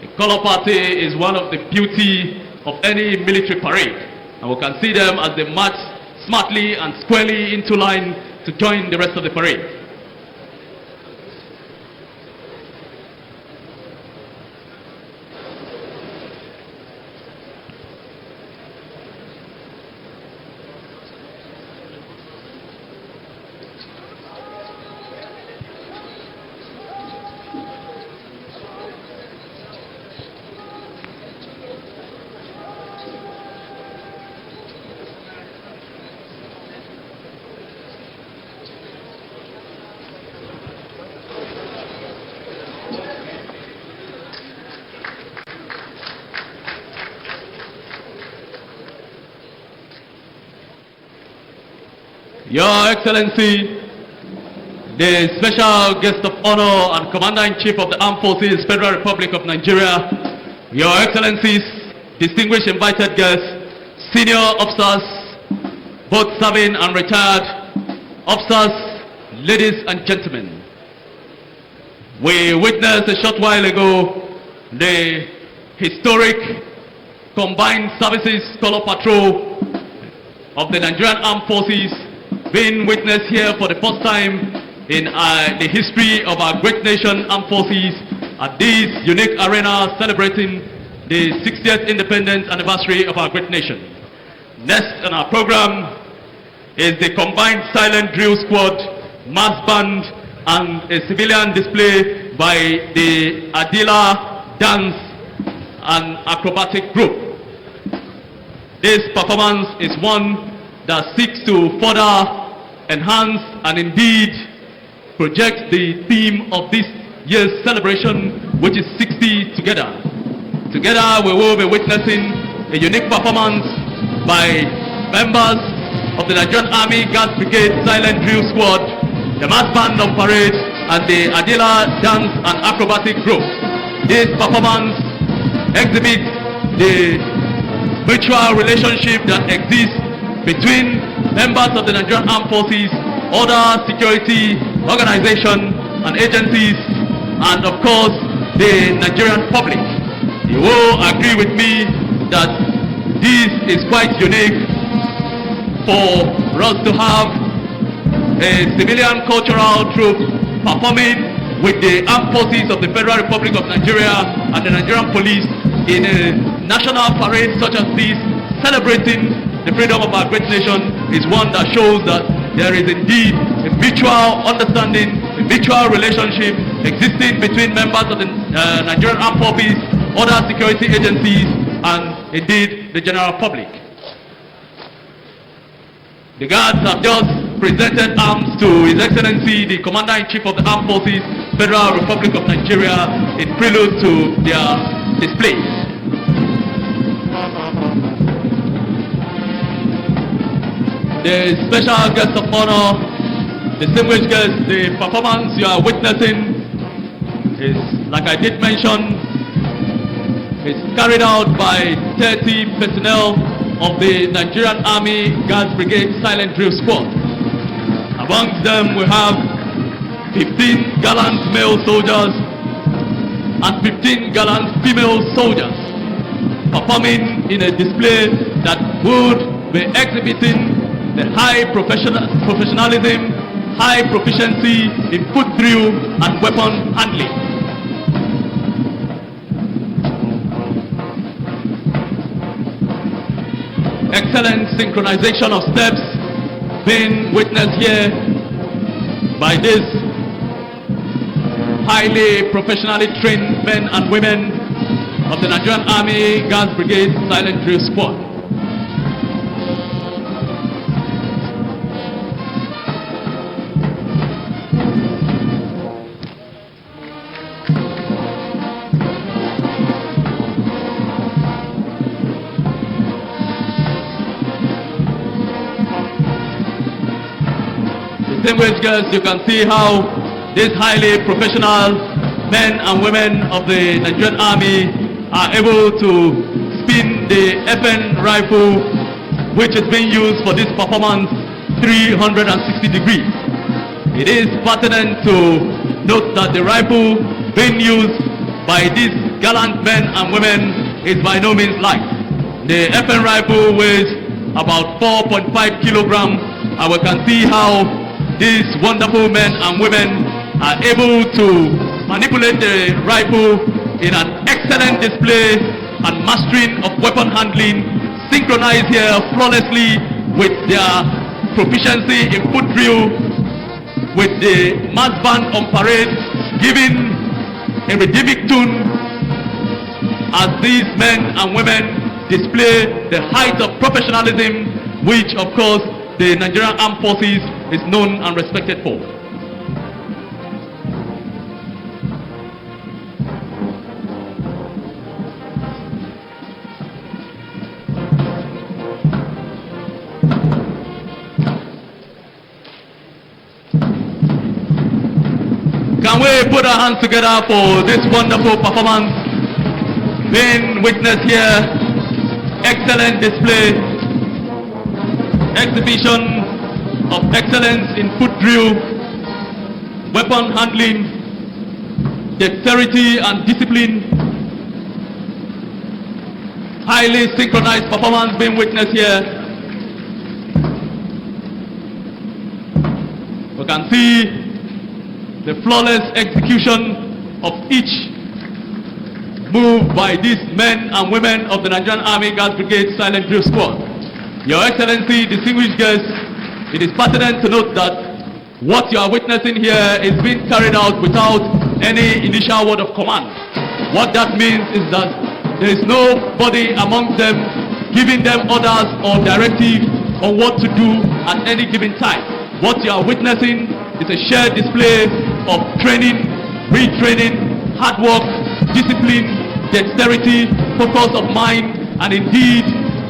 The color party is one of the beauty of any military parade, and we can see them as they march smartly and squarely into line to join the rest of the parade. Your Excellency, the Special Guest of Honor and Commander-in-Chief of the Armed Forces, Federal Republic of Nigeria, Your Excellencies, distinguished invited guests, senior officers, both serving and retired officers, ladies and gentlemen. We witnessed a short while ago the historic combined services color patrol of the Nigerian Armed Forces being witnessed here for the first time in the history of our great nation, Armed Forces, at this unique arena celebrating the 60th independence anniversary of our great nation. Next on our program is the combined silent drill squad, mass band, and a civilian display by the Adila Dance and Acrobatic Group. This performance is one that seeks to further enhance and indeed project the theme of this year's celebration, which is 60 Together. Together we will be witnessing a unique performance by members of the Nigerian Army Guards Brigade Silent Drill Squad, the Mass Band on Parade, and the Adila Dance and Acrobatic Group. This performance exhibits the mutual relationship that exists between members of the Nigerian Armed Forces, other security organizations and agencies, and of course the Nigerian public. You will agree with me that this is quite unique for us to have a civilian cultural troupe performing with the armed forces of the Federal Republic of Nigeria and the Nigerian police in a national parade such as this, celebrating the freedom of our great nation, is one that shows that there is indeed a mutual understanding, a mutual relationship existing between members of the Nigerian armed forces, other security agencies, and indeed the general public. The guards have just presented arms to His Excellency the Commander-in-Chief of the Armed Forces, Federal Republic of Nigeria, in prelude to their display. The special guest of honor, distinguished guests, the performance you are witnessing is, like I did mention, is carried out by 30 personnel of the Nigerian Army Guards Brigade Silent Drill Squad. Amongst them we have 15 gallant male soldiers and 15 gallant female soldiers performing in a display that would be exhibiting the high professionalism, high proficiency in foot drill and weapon handling. Excellent synchronization of steps being witnessed here by these highly professionally trained men and women of the Nigerian Army Guards Brigade Silent Drill Squad. Distinguished guests, you can see how these highly professional men and women of the Nigerian Army are able to spin the FN rifle, which is being used for this performance, 360 degrees. It is pertinent to note that the rifle being used by these gallant men and women is by no means light. The FN rifle weighs about 4.5 kilograms, and we can see how these wonderful men and women are able to manipulate the rifle in an excellent display and mastering of weapon handling, synchronized here flawlessly with their proficiency in foot drill, with the mass band on parade giving a rhythmic tune as these men and women display the height of professionalism, which of course the Nigerian Armed Forces is known and respected for. Can we put our hands together for this wonderful performance being witnessed here? Excellent display, exhibition of excellence in foot drill, weapon handling, dexterity and discipline, highly synchronized performance being witnessed here. We can see the flawless execution of each move by these men and women of the Nigerian Army Guards Brigade Silent Drill Squad. Your Excellency, distinguished guests, it is pertinent to note that what you are witnessing here is being carried out without any initial word of command. What that means is that there is nobody amongst them giving them orders or directives on what to do at any given time. What you are witnessing is a shared display of training, retraining, hard work, discipline, dexterity, focus of mind, and indeed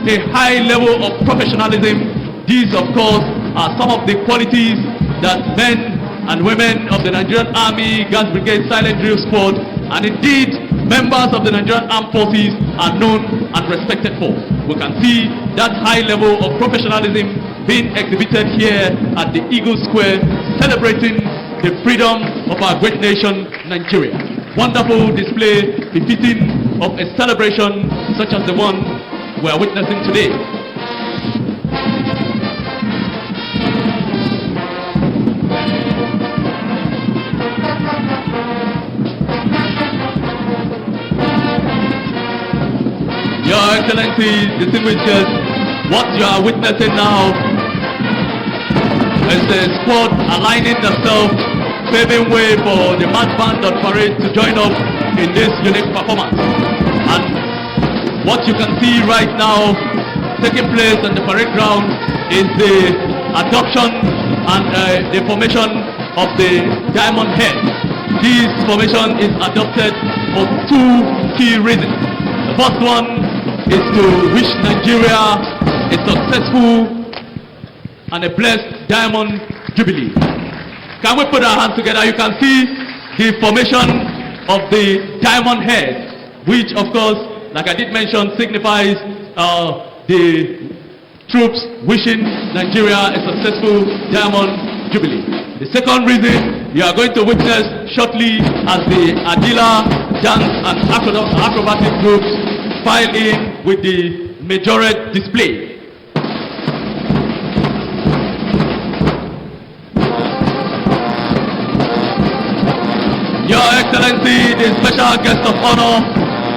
a high level of professionalism. These, of course, are some of the qualities that men and women of the Nigerian Army Guards Brigade Silent Drill Squad and indeed members of the Nigerian Armed Forces are known and respected for. We can see that high level of professionalism being exhibited here at the Eagle Square, celebrating the freedom of our great nation, Nigeria. Wonderful display befitting of a celebration such as the one we are witnessing today. Your Excellency, distinguished guests, what you are witnessing now is the squad aligning themselves, paving way for the mass band on parade to join up in this unique performance. And what you can see right now taking place on the parade ground is the adoption and the formation of the Diamond Head. This formation is adopted for two key reasons. The first one is to wish Nigeria a successful and a blessed Diamond Jubilee. Can we put our hands together? You can see the formation of the Diamond Head, which of course, like I did mention, signifies the troops wishing Nigeria a successful Diamond Jubilee. The second reason you are going to witness shortly as the Adila dance and acrobatic groups file in with the majorette display. Your Excellency, the special guest of honor,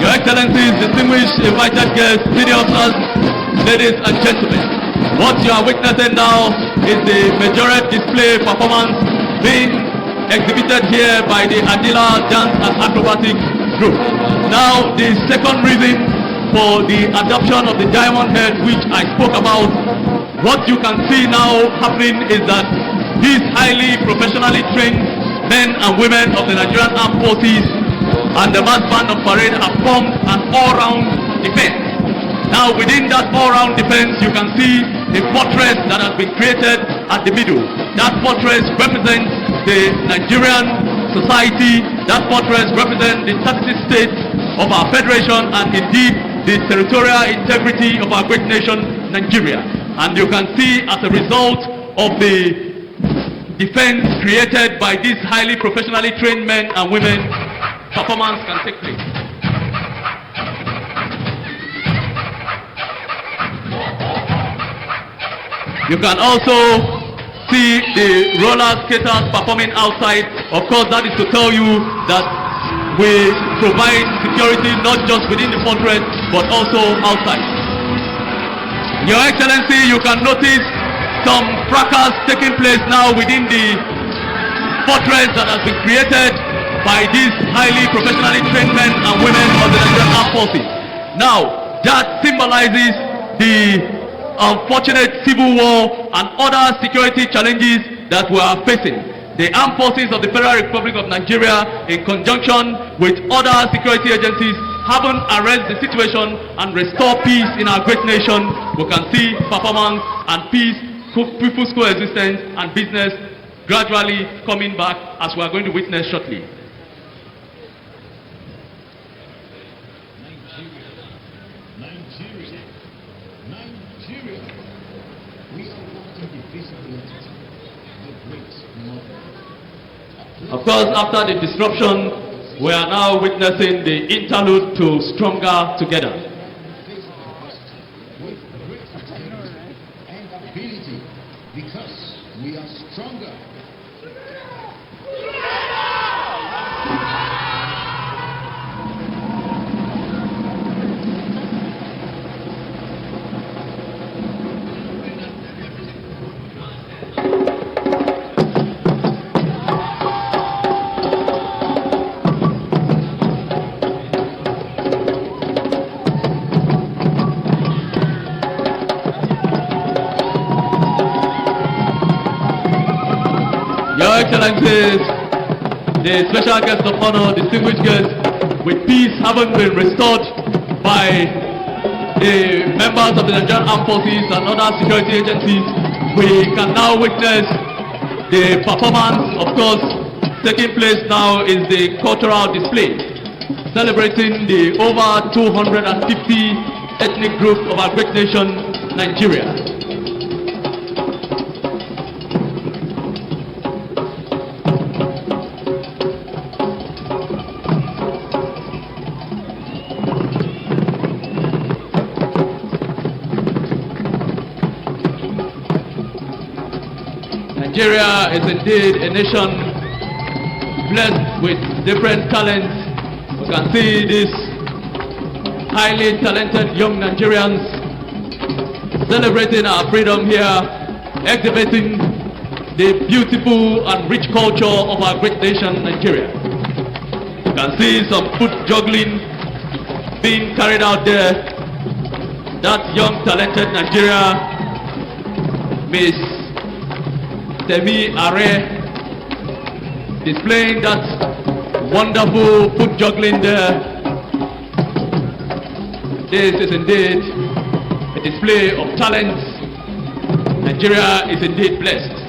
Your Excellencies, distinguished invited guests, senior officers, ladies and gentlemen, what you are witnessing now is the majorette display performance being exhibited here by the Adila dance and acrobatic group. Now, the second reason for the adoption of the Diamond Head, which I spoke about, what you can see now happening is that these highly professionally trained men and women of the Nigerian Armed Forces and the mass band of parade have formed an all-round defense. Now, within that all-round defense, you can see a fortress that has been created at the middle. That fortress represents the Nigerian society. That fortress represents the 36 states of our federation and indeed the territorial integrity of our great nation, Nigeria. And you can see as a result of the defense created by these highly professionally trained men and women, performance can take place. You can also see the roller skaters performing outside. Of course, that is to tell you that we provide security not just within the fortress but also outside. Your Excellency, you can notice some fracas taking place now within the fortress that has been created by these highly professionally trained men and women of the Nigerian Armed Forces. Now, that symbolizes the unfortunate civil war and other security challenges that we are facing. The armed forces of the Federal Republic of Nigeria, in conjunction with other security agencies, haven't arrested the situation and restore peace in our great nation. We can see performance and peace, people's coexistence and business gradually coming back, as we are going to witness shortly. Nigeria. We are walking the visibility, the great mother. Of course, after the disruption, we are now witnessing the interlude to Stronger Together. With great talent and ability, because we are stronger. Your Excellencies, the special guest of honor, distinguished guests, with peace having been restored by the members of the Nigerian Armed Forces and other security agencies, we can now witness the performance. Of course, taking place now is the cultural display, celebrating the over 250 ethnic groups of our great nation, Nigeria. Nigeria is indeed a nation blessed with different talents. You can see these highly talented young Nigerians celebrating our freedom here, exhibiting the beautiful and rich culture of our great nation, Nigeria. You can see some foot juggling being carried out there. That young talented Nigeria, Miss Temi Are, displaying that wonderful foot juggling there. This is indeed a display of talent. Nigeria is indeed blessed.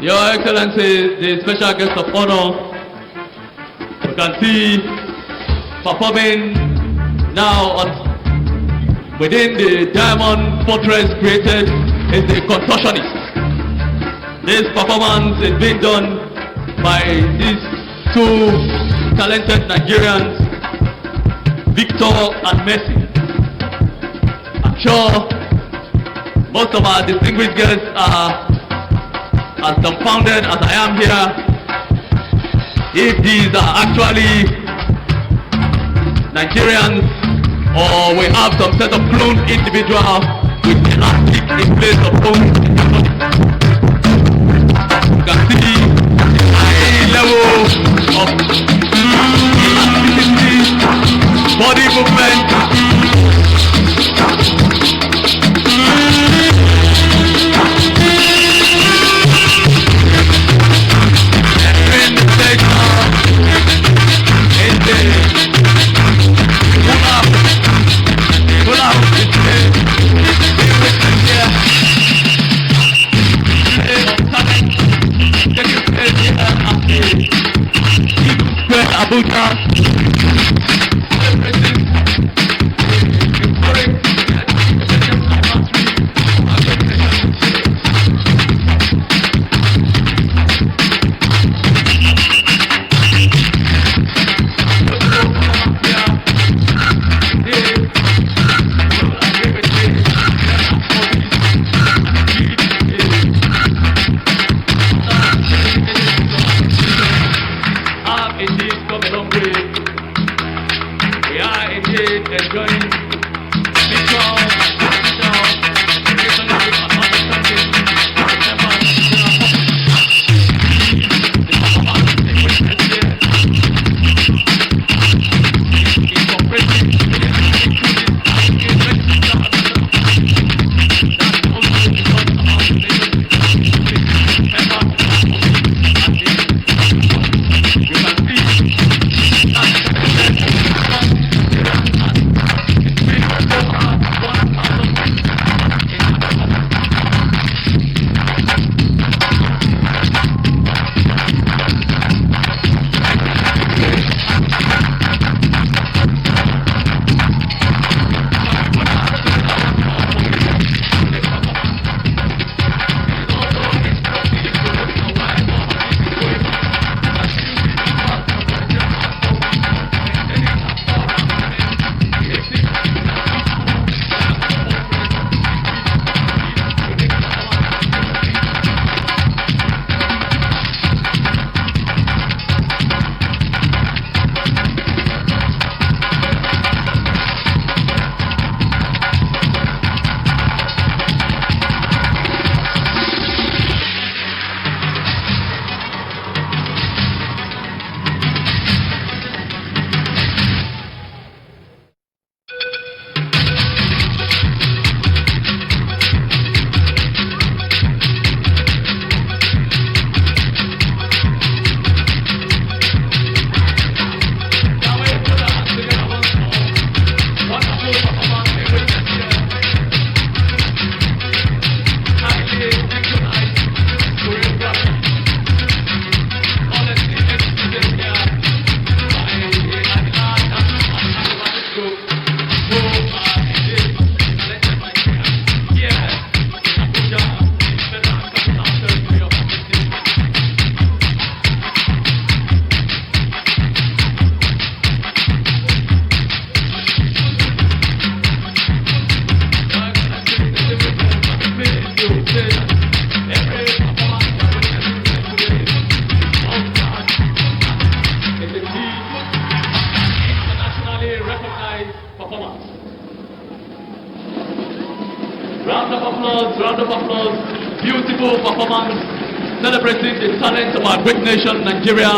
Your Excellency, the special guest of honor, you can see performing now within the diamond fortress created is the contortionist. This performance is being done by these two talented Nigerians, Victor and Mercy. I'm sure most of our distinguished guests are as dumbfounded as I am here, if these are actually Nigerians or we have some set of cloned individual with elastic in place of bone. You can see high level of elasticity, body movement. Abuja. Indeed come a long way. Round of applause, round of applause. Beautiful performance, celebrating the talent of our great nation, Nigeria,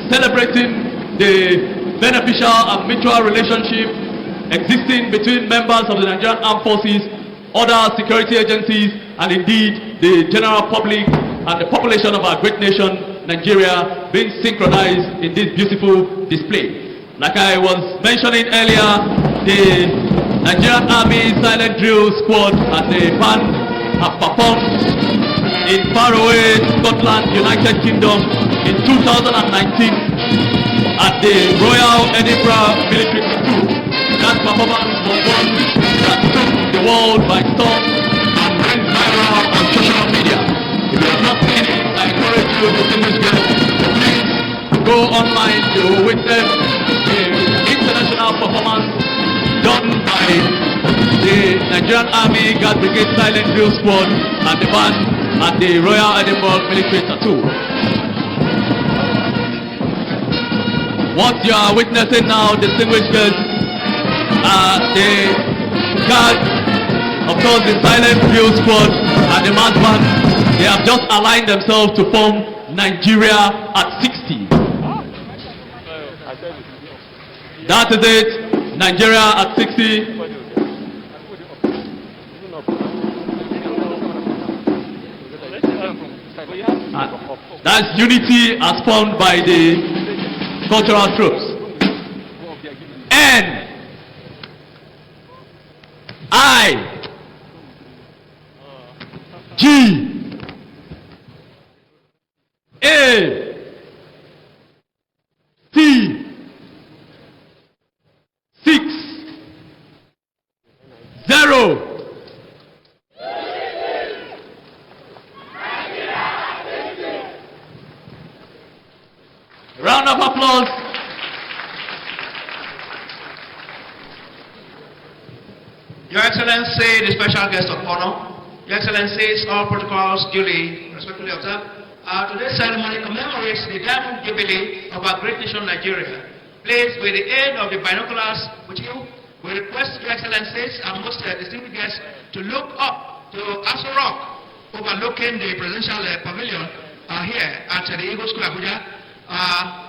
celebrating the beneficial and mutual relationship existing between members of the Nigerian Armed Forces, other security agencies, and indeed the general public and the population of our great nation, Nigeria, being synchronized in this beautiful display. Like I was mentioning earlier, the Nigerian Army Silent Drill Squad and the band have performed in faraway Scotland, United Kingdom in 2019 at the Royal Edinburgh Military School. That performance was one that took the world by storm and went viral on social media. If you have not seen it, I encourage you, distinguished guests, please go online to witness the international performance done by the Nigerian Army Guard Brigade Silent Drill Squad and the band at the Royal Edinburgh Military Tattoo. What you are witnessing now, distinguished guests, are the guards, of course the Silent Drill Squad and the mass band. They have just aligned themselves to form Nigeria at 60. That is it. Nigeria at 60. That's unity as formed by the cultural troops. N I G A T 6 0 Round of applause. Your Excellency, the special guest of honor, Your Excellencies, all protocols duly respectfully observed. Today's ceremony commemorates the Diamond Jubilee of our great nation, Nigeria. Please, with the aid of the binoculars with you, we request Your Excellencies and most distinguished guests to look up to Aso Rock, overlooking the presidential pavilion here at the Eagle School, Abuja.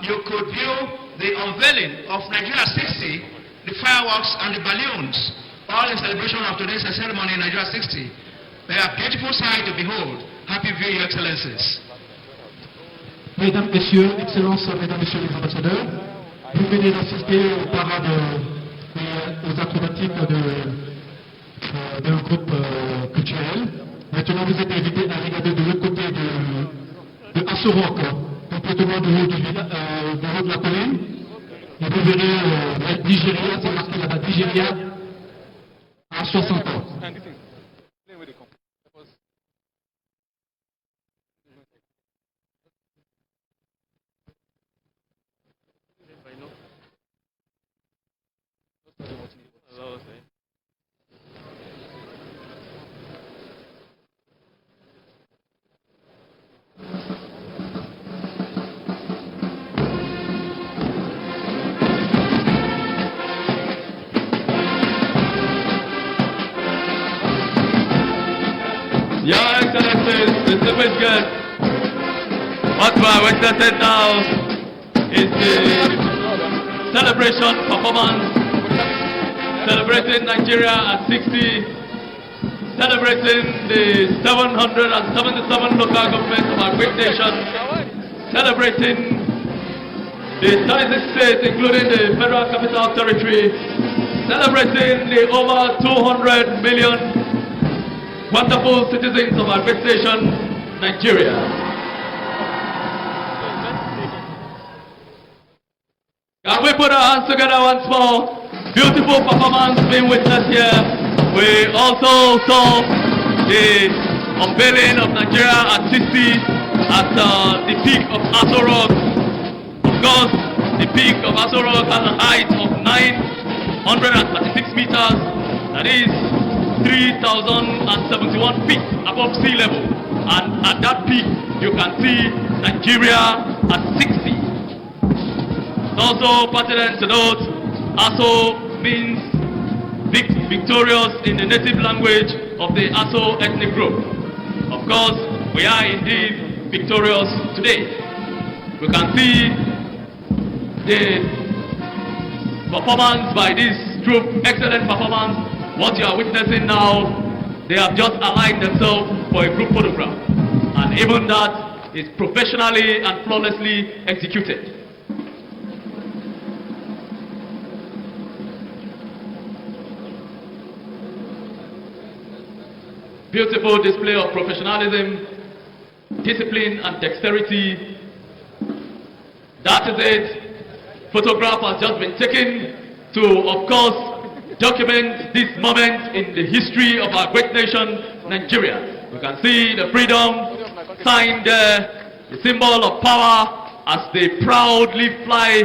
You could view the unveiling of Nigeria 60, the fireworks and the balloons, all in celebration of today's ceremony in Nigeria 60. They are beautiful sight to behold. Happy view, Your Excellencies. Mesdames, Messieurs, Excellences, Mesdames, Messieurs les ambassadeurs, vous venez d'assister aux parades et aux acrobatiques d'un groupe culturel. Maintenant, vous êtes invités à regarder de l'autre côté de Aso Rock, complètement du haut de la colline. Et vous verrez Nigeria, c'est marqué là-bas, Nigeria à 60 ans. Your Excellencies, distinguished guests, what we are witnessing now is the celebration performance, celebrating Nigeria at 60, celebrating the 777 local governments of our great nation, celebrating the 36 states including the Federal Capital Territory, celebrating the over 200 million wonderful citizens of our great nation, Nigeria. Can we put our hands together once more? Beautiful performance being witnessed here. We also saw the unveiling of Nigeria at 60 at the peak of Aso Rock. Of course, the peak of Aso Rock has a height of 936 meters. That is 3,071 feet above sea level, and at that peak you can see Nigeria at 60. It's also pertinent to note, Aso means victorious in the native language of the Aso ethnic group. Of course, we are indeed victorious today. We can see the performance by this group, excellent performance. What you are witnessing now, they have just aligned themselves for a group photograph. And even that is professionally and flawlessly executed. Beautiful display of professionalism, discipline and dexterity. That is it. Photograph has just been taken to, of course, document this moment in the history of our great nation, Nigeria. You can see the freedom sign there, the symbol of power as they proudly fly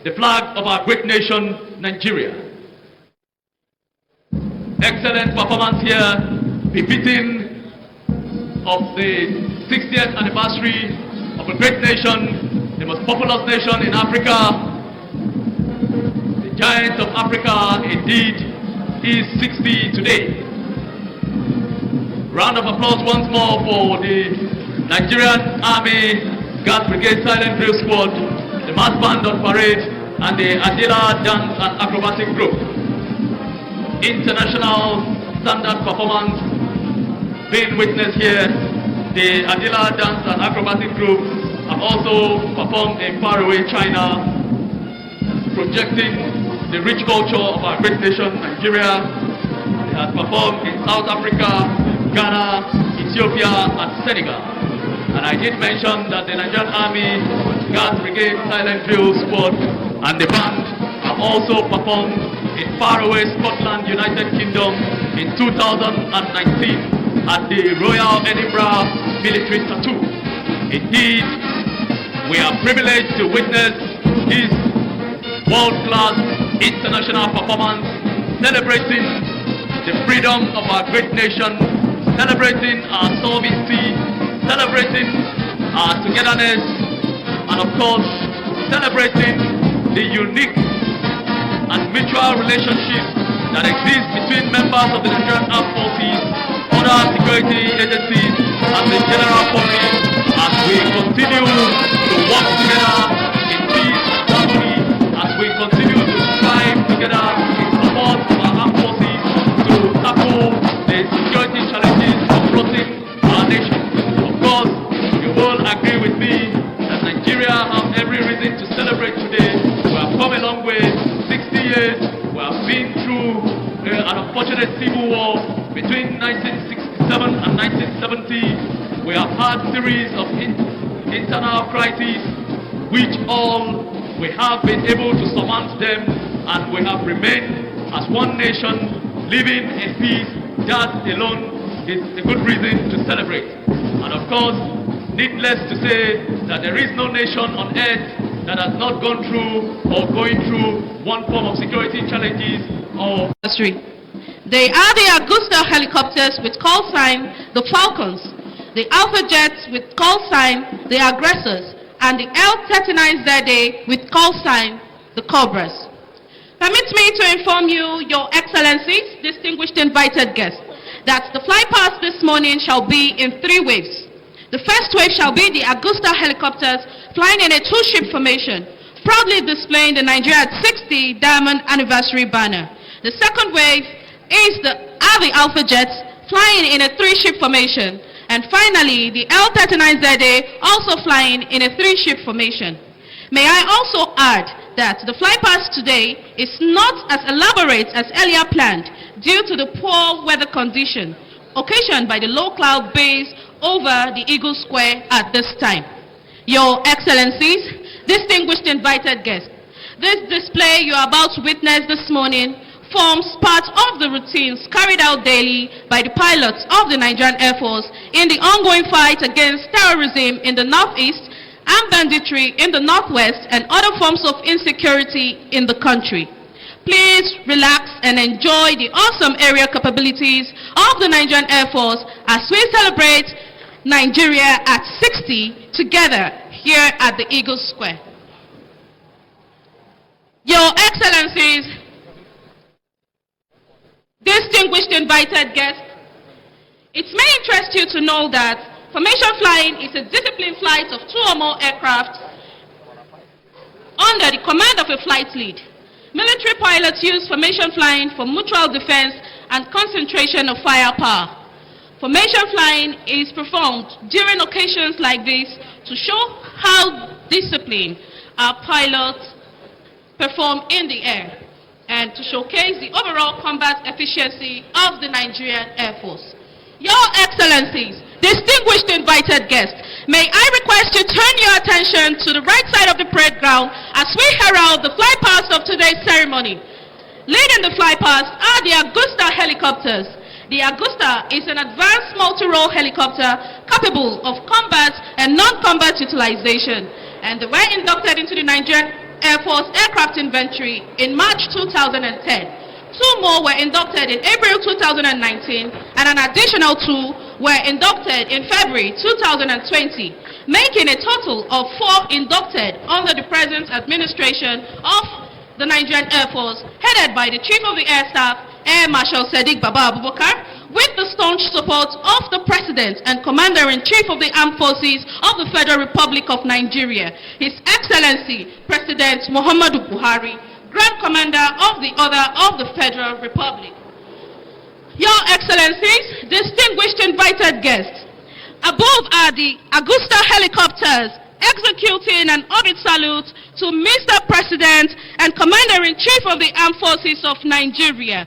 the flag of our great nation, Nigeria. Excellent performance here, befitting of the 60th anniversary of a great nation, the most populous nation in Africa. The giant of Africa indeed is 60 today. Round of applause once more for the Nigerian Army Guard Brigade Silent Drill Squad, the mass band on parade, and the Adila Dance and Acrobatic Group. International standard performance being witnessed here. The Adila Dance and Acrobatic Group have also performed in faraway China, projecting the rich culture of our great nation, Nigeria. They have performed in South Africa, Ghana, Ethiopia, and Senegal. And I did mention that the Nigerian Army Guards Brigade Silent Drill Squad and the band have also performed in faraway Scotland, United Kingdom in 2019 at the Royal Edinburgh Military Tattoo. Indeed, we are privileged to witness this world-class international performance, celebrating the freedom of our great nation, celebrating our sovereignty, celebrating our togetherness, and of course, celebrating the unique and mutual relationship that exists between members of the Nigerian Armed Forces, other security agencies, and the general public as we continue to work together in peace and harmony, as we continue to strive together in support of our armed forces to tackle the security challenges confronting our nation. Of course, you will agree with me that Nigeria has every reason to celebrate today. We have come a long way, 60 years. We have been through an unfortunate civil war between 1967 and 1970. We have had series of internal crises, which all we have been able to surmount them, and we have remained as one nation living in peace. That alone is a good reason to celebrate. And of course, needless to say that there is no nation on earth that has not gone through or going through one form of security challenges or They are the Augusta helicopters with call sign the Falcons, the Alpha jets with call sign the Aggressors, and the L-39ZA with call sign the Cobras. Permit me to inform you, Your Excellencies, distinguished invited guests, that the fly past this morning shall be in 3 waves. The first wave shall be the Augusta helicopters flying in a 2-ship formation, proudly displaying the Nigeria 60 Diamond Anniversary banner. The second wave is the Alpha jets flying in a 3-ship formation. And finally, the L-39ZA also flying in a 3-ship formation. May I also add that the fly past today is not as elaborate as earlier planned due to the poor weather condition occasioned by the low cloud base over the Eagle Square at this time. Your Excellencies, distinguished invited guests, this display you are about to witness this morning forms part of the routines carried out daily by the pilots of the Nigerian Air Force in the ongoing fight against terrorism in the Northeast and banditry in the Northwest and other forms of insecurity in the country. Please relax and enjoy the awesome aerial capabilities of the Nigerian Air Force as we celebrate Nigeria at 60 together here at the Eagle Square. Your Excellencies, distinguished invited guests, It may interest you to know that formation flying is a disciplined flight of 2 or more aircraft under the command of a flight lead. Military pilots use formation flying for mutual defense and concentration of firepower. Formation flying is performed during occasions like this to show how disciplined our pilots perform in the air and to showcase the overall combat efficiency of the Nigerian Air Force. Your Excellencies, distinguished invited guests, may I request you turn your attention to the right side of the parade ground as we herald the fly past of today's ceremony. Leading the fly past are the Augusta helicopters. The Augusta is an advanced multi-role helicopter capable of combat and non-combat utilization, and they were inducted into the Nigerian Air Force aircraft inventory in March 2010. 2 more were inducted in April 2019, and an additional 2 were inducted in February 2020, making a total of 4 inducted under the present administration of the Nigerian Air Force, headed by the Chief of the Air Staff, Air Marshal Sadiq Baba Abubakar, with the staunch support of the President and Commander-in-Chief of the Armed Forces of the Federal Republic of Nigeria, His Excellency President Muhammadu Buhari, Grand Commander of the Order of the Federal Republic. Your Excellencies, distinguished invited guests, above are the Augusta helicopters executing an orbit salute to Mr. President and Commander-in-Chief of the Armed Forces of Nigeria,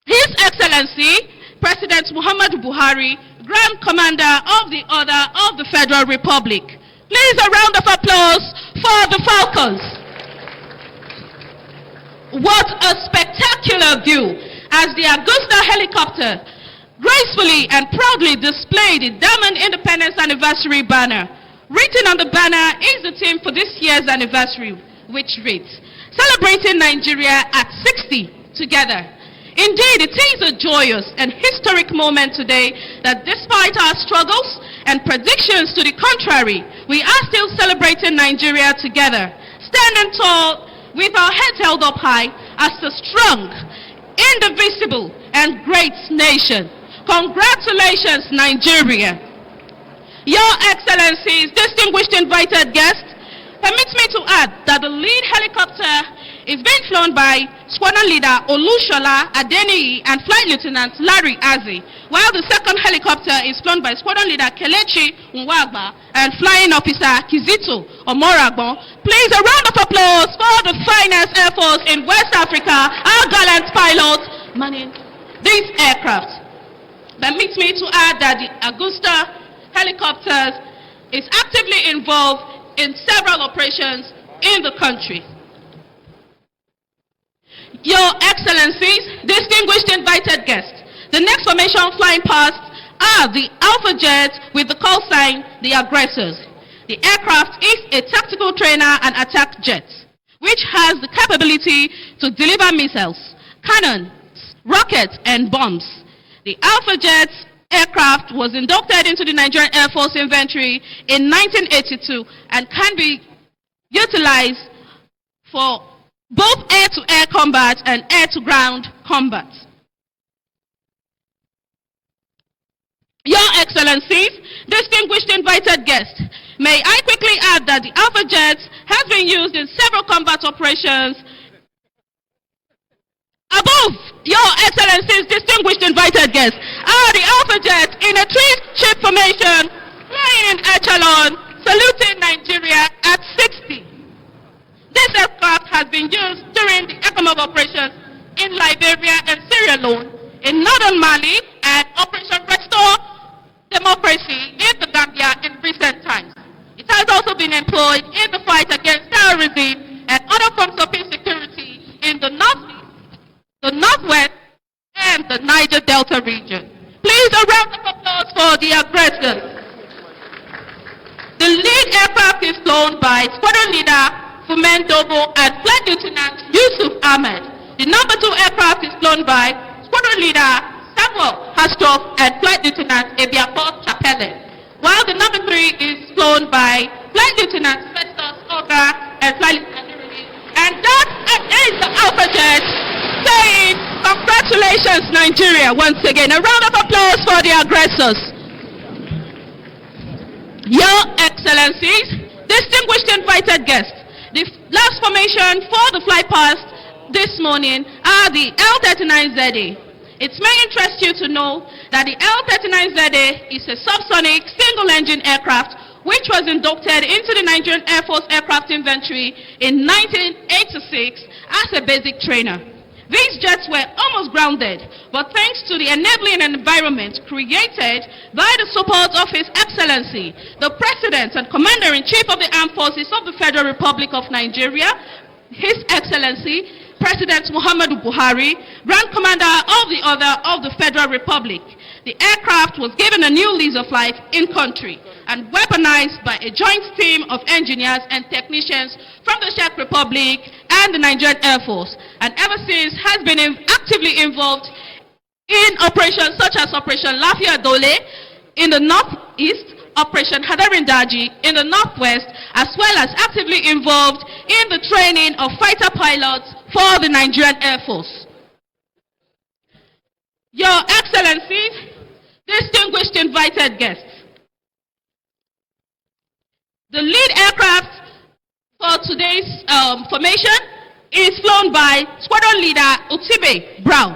His Excellency President Muhammadu Buhari, Grand Commander of the Order of the Federal Republic. Please, a round of applause for the Falcons. What a spectacular view as the Augusta helicopter gracefully and proudly displayed the Diamond Independence Anniversary banner. Written on the banner is the theme for this year's anniversary, which reads, "Celebrating Nigeria at 60 together." Indeed, it is a joyous and historic moment today that despite our struggles and predictions to the contrary, we are still celebrating Nigeria together, standing tall with our heads held up high as a strong, indivisible, and great nation. Congratulations, Nigeria. Your Excellencies, distinguished invited guests, permit me to add that the lead helicopter is being flown by Squadron Leader Olushola Adeniyi and Flight Lieutenant Larry Azi, while the second helicopter is flown by Squadron Leader Kelechi Nwagba and Flying Officer Kizito Omoragbon. Please, a round of applause for the finest Air Force in West Africa, our gallant pilots manning these aircraft. Permit me to add that the Augusta helicopters is actively involved in several operations in the country. Your Excellencies, distinguished invited guests, the next formation flying past are the Alpha Jets with the call sign, the Aggressors. The aircraft is a tactical trainer and attack jet, which has the capability to deliver missiles, cannons, rockets, and bombs. The Alpha Jets aircraft was inducted into the Nigerian Air Force inventory in 1982 and can be utilized for both air-to-air combat and air-to-ground combat. Your Excellencies, distinguished invited guests, may I quickly add that the Alpha Jet has been used in several combat operations. Above, Your Excellencies, distinguished invited guests, are the Alpha Jet in a three-ship formation, flying in echelon, saluting Nigeria at 60. This aircraft has been used during the ECOMOG operations in Liberia and Sierra Leone, in northern Mali, and Operation Restore Democracy in the Gambia in recent times. It has also been employed in the fight against terrorism and other forms of insecurity in the northeast, the northwest, and the Niger Delta region. Please, a round of applause for the aggressors. The lead aircraft is flown by Squadron Leader Fumen Dobo and Flight Lieutenant Yusuf Ahmed. The number 2 aircraft is flown by Squadron Leader Samuel Hastroff and Flight Lieutenant Ebiapo Chapele, while the number 3 is flown by Flight Lieutenant Festus Oga and Flight Lieutenant Irene. And that is the Alpha Jet saying Congratulations, Nigeria, once again. A round of applause for the aggressors. Your Excellencies, distinguished invited guests, the last formation for the flight past this morning are the L-39ZA. It may interest you to know that the L-39ZA is a subsonic single-engine aircraft which was inducted into the Nigerian Air Force aircraft inventory in 1986 as a basic trainer. These jets were almost grounded, but thanks to the enabling environment created by the support of His Excellency, the President and Commander-in-Chief of the Armed Forces of the Federal Republic of Nigeria, His Excellency, President Muhammadu Buhari, Grand Commander of the Order of the Federal Republic. The aircraft was given a new lease of life in country and weaponized by a joint team of engineers and technicians from the Czech Republic and the Nigerian Air Force, and ever since has been actively involved in operations such as Operation Lafia Dole in the northeast, Operation Hadarindaji in the northwest, as well as actively involved in the training of fighter pilots for the Nigerian Air Force. Your Excellencies, distinguished invited guests, the lead aircraft for today's formation is flown by Squadron Leader Utibe Brown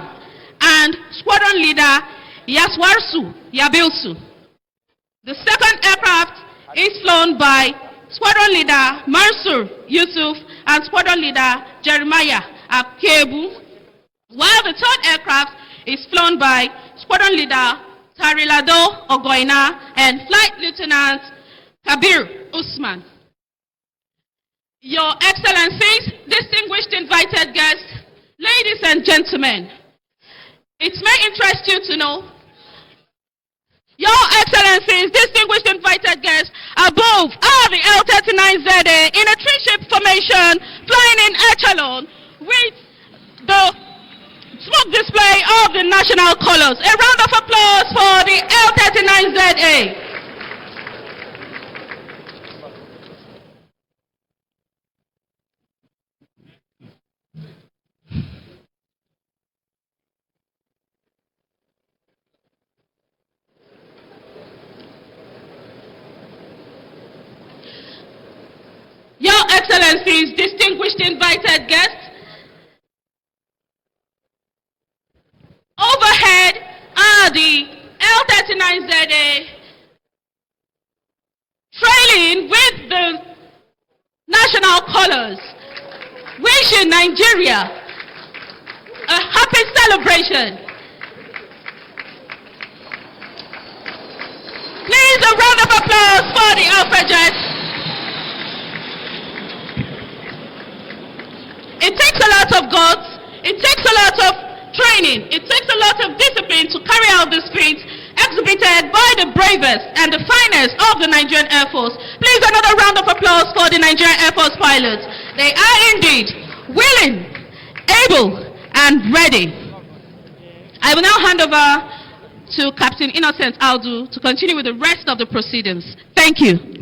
and Squadron Leader Yaswarsu Yabilsu. The second aircraft is flown by Squadron Leader Mansur Yusuf and Squadron Leader Jeremiah Akebu, while the third aircraft is flown by Squadron Leader Tarilado Ogoina and Flight Lieutenant Kabir Usman. Your Excellencies, distinguished invited guests, ladies and gentlemen, it may interest you to know, Your Excellencies, distinguished invited guests, above are the L-39ZA in a three-ship formation flying in echelon with the smoke display of the national colors. A round of applause for the L-39ZA. Your Excellencies, distinguished invited guests, overhead are the L-39ZA trailing with the national colors, wishing Nigeria a happy celebration. Please, a round of applause for the Alpha Jets. It takes a lot of guts, it takes a lot of training, it takes a lot of discipline to carry out these feats exhibited by the bravest and the finest of the Nigerian Air Force. Please, another round of applause for the Nigerian Air Force pilots. They are indeed willing, able, and ready. I will now hand over to Captain Innocent Aldu to continue with the rest of the proceedings. Thank you.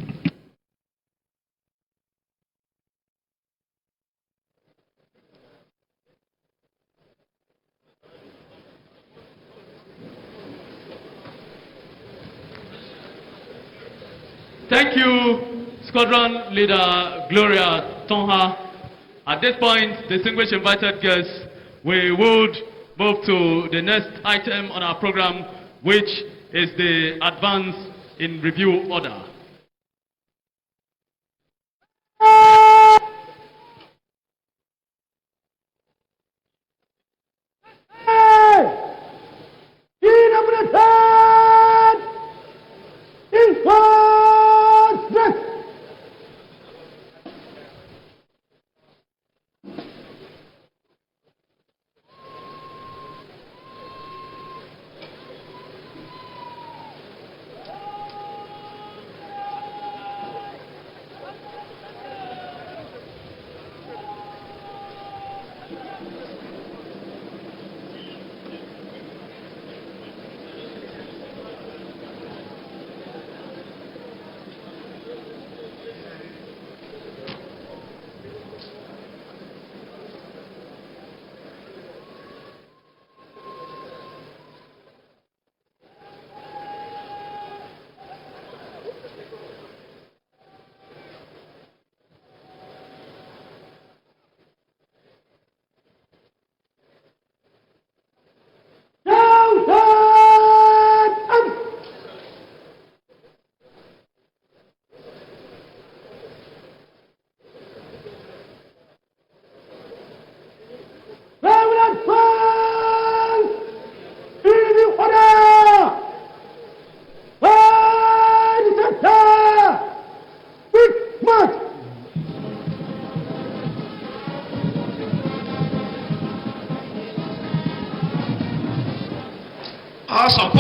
Thank you, Squadron Leader Gloria Tonha. At this point, distinguished invited guests, we would move to the next item on our program, which is the advance in review order.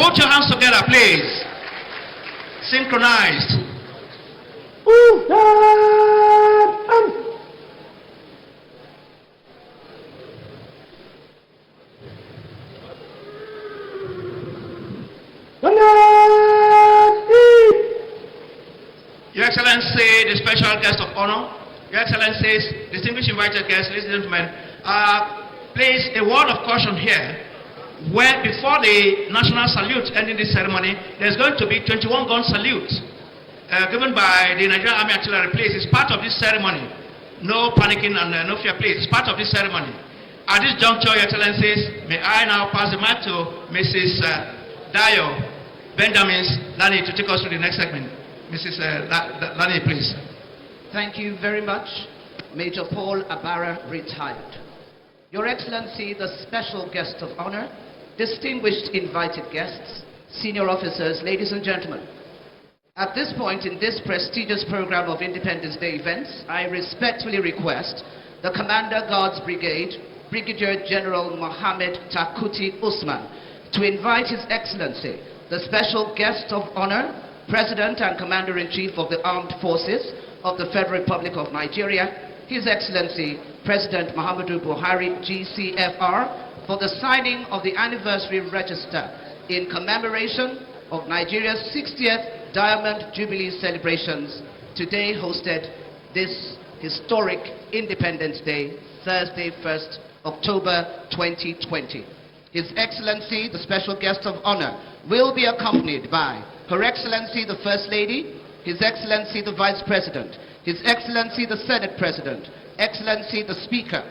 Put your hands together, please. Synchronized. Your Excellency, the special guest of honor, Your Excellencies, distinguished invited guests, ladies and gentlemen, please, a word of caution here. Where before the national salute ending this ceremony, there's going to be 21-gun salute given by the Nigerian Army Artillery. Please, it's part of this ceremony. No panicking and no fear, please. It's part of this ceremony. At this juncture, Your Excellencies, may I now pass the mic to Mrs. Dayo Benjamins Lani to take us to the next segment. Mrs. Lani, please. Thank you very much. Major Paul Abara, retired. Your Excellency, the special guest of honor, distinguished invited guests, senior officers, ladies and gentlemen. At this point in this prestigious program of Independence Day events, I respectfully request the Commander Guards Brigade, Brigadier General Mohammed Takuti Usman, to invite His Excellency, the special guest of honor, President and Commander-in-Chief of the Armed Forces of the Federal Republic of Nigeria, His Excellency, President Muhammadu Buhari, GCFR, for the signing of the anniversary register in commemoration of Nigeria's 60th Diamond Jubilee celebrations, today hosted this historic Independence Day, Thursday, 1st October 2020. His Excellency, the special guest of honor, will be accompanied by Her Excellency the First Lady, His Excellency the Vice President, His Excellency the Senate President, Excellency the Speaker,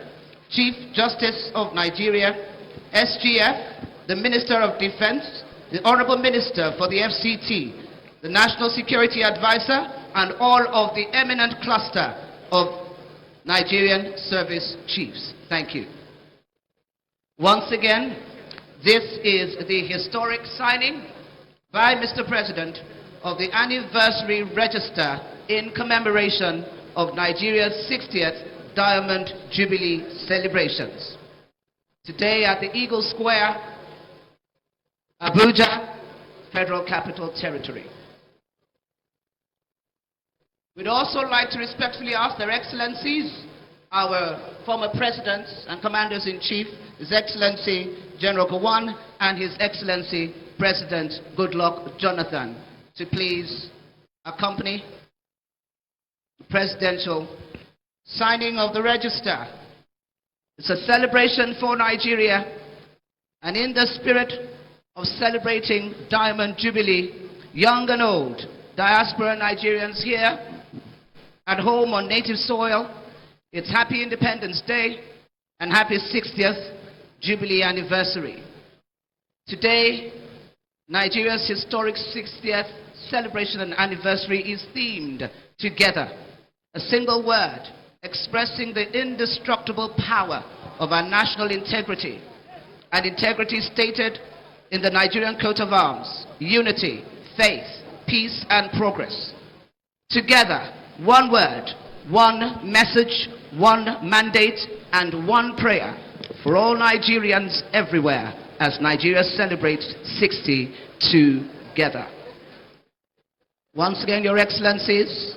Chief Justice of Nigeria, SGF, the Minister of Defense, the Honorable Minister for the FCT, the National Security Advisor, and all of the eminent cluster of Nigerian Service Chiefs. Thank you. Once again, this is the historic signing by Mr. President of the anniversary register in commemoration of Nigeria's 60th Diamond Jubilee celebrations. Today at the Eagle Square, Abuja, Federal Capital Territory. We'd also like to respectfully ask their excellencies, our former presidents and commanders-in-chief, His Excellency General Gowon and His Excellency President Goodluck Jonathan, to please accompany the presidential signing of the register. It's a celebration for Nigeria, and in the spirit of celebrating Diamond Jubilee, young and old, diaspora Nigerians here at home on native soil, it's Happy Independence Day and Happy 60th Jubilee anniversary. Today, Nigeria's historic 60th celebration and anniversary is themed Together, a single word expressing the indestructible power of our national integrity, and integrity stated in the Nigerian coat of arms: unity, faith, peace, and progress. Together, one word, one message, one mandate, and one prayer for all Nigerians everywhere as Nigeria celebrates 60 together. Once again, Your Excellencies,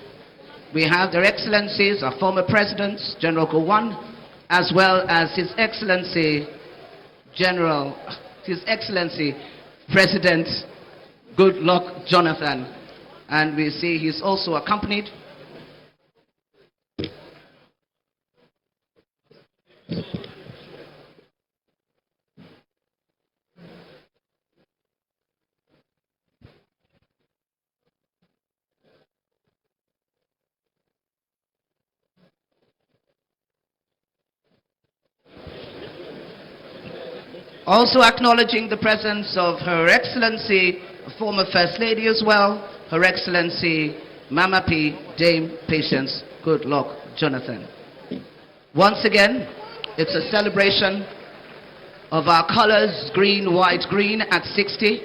we have their Excellencies, our former presidents, General Gowon, as well as His Excellency President Goodluck Jonathan, and we see he's also accompanied also acknowledging the presence of Her Excellency, former First Lady as well, Her Excellency Mama P. Dame Patience Goodluck Jonathan. Once again, it's a celebration of our colors, green, white, green at 60.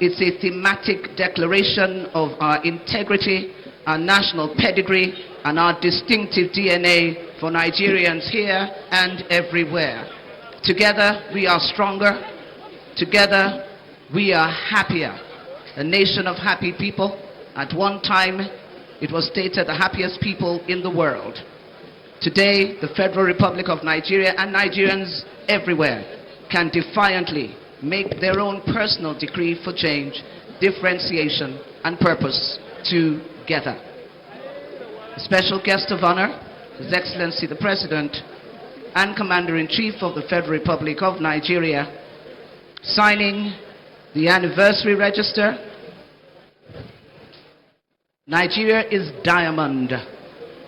It's a thematic declaration of our integrity, our national pedigree, and our distinctive DNA for Nigerians here and everywhere. Together, we are stronger. Together, We are happier, a nation of happy people. At one time, it was stated the happiest people in the world. Today, the Federal Republic of Nigeria and Nigerians everywhere can defiantly make their own personal decree for change, differentiation, and purpose together. The special guest of honor, His Excellency the President and Commander-in-Chief of the Federal Republic of Nigeria, signing the anniversary register. Nigeria is diamond,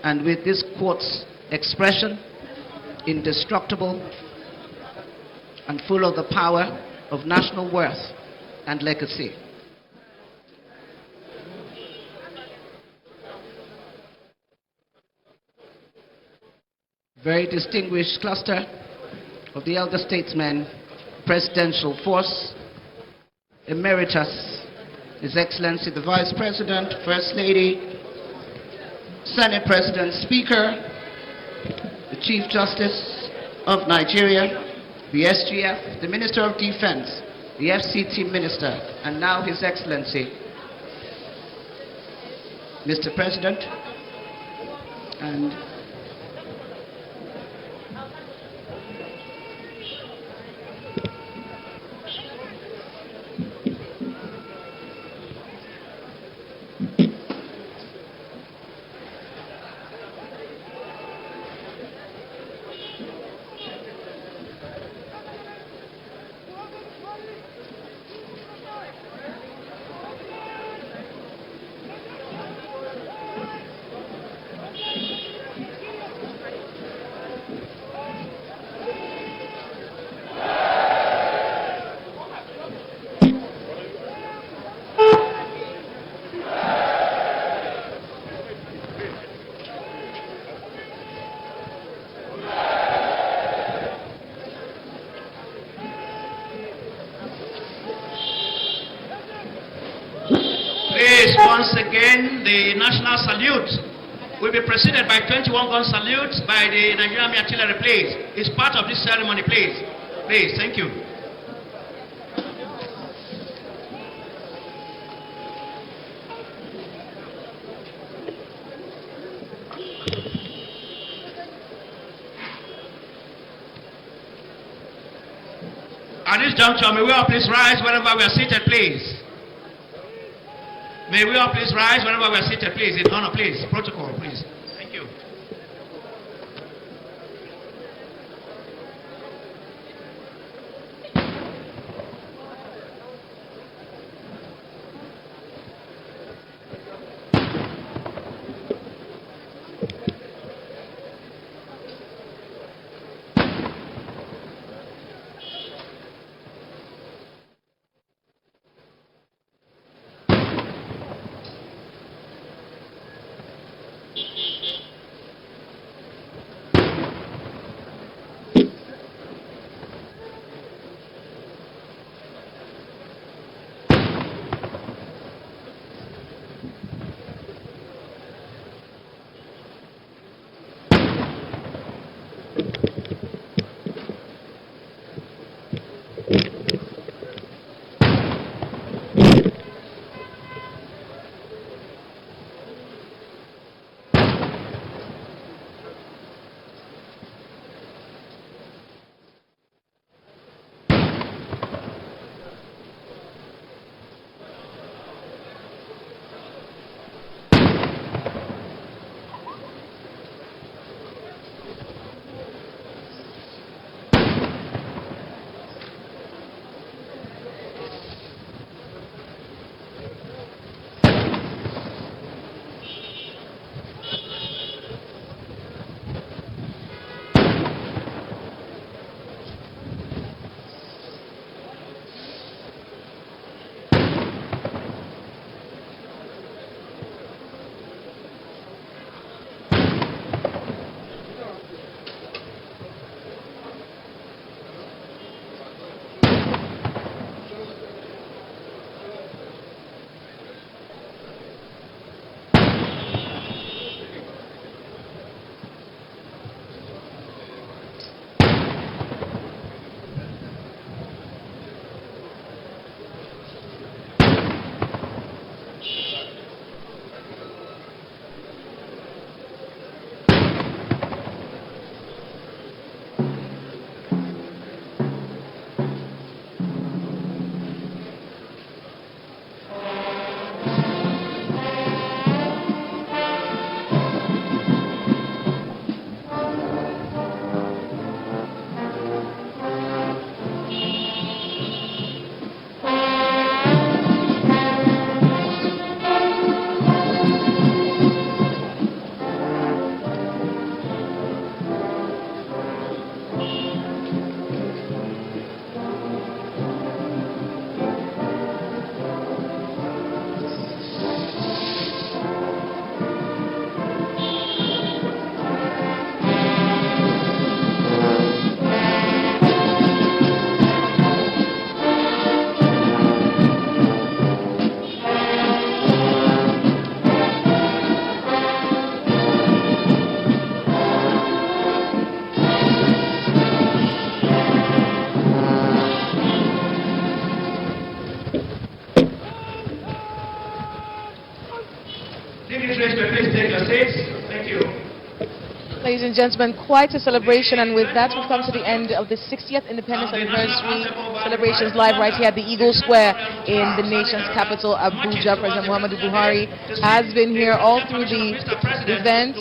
and with this quartz expression, indestructible and full of the power of national worth and legacy. Very distinguished cluster of the elder statesmen, presidential force, emeritus, His Excellency the Vice President, First Lady, Senate President, Speaker, the Chief Justice of Nigeria, the SGF, the Minister of Defense, the FCT Minister, and now His Excellency, Mr. President, and once again, the national salute will be preceded by 21-gun salute by the Nigerian Artillery, please. It's part of this ceremony, please. Please, thank you. At this juncture, may we all please rise wherever we are seated, please. May we all please rise wherever we are seated, please. In honor, please. Protocol, please. Thank you. Dignitaries, please take your seats. Thank you. Ladies and gentlemen, quite a celebration, and with that we've come to the end of the 60th Independence Anniversary celebrations live right here at the Eagle Square in the nation's capital, Abuja. President Muhammadu Buhari has been here all through the event,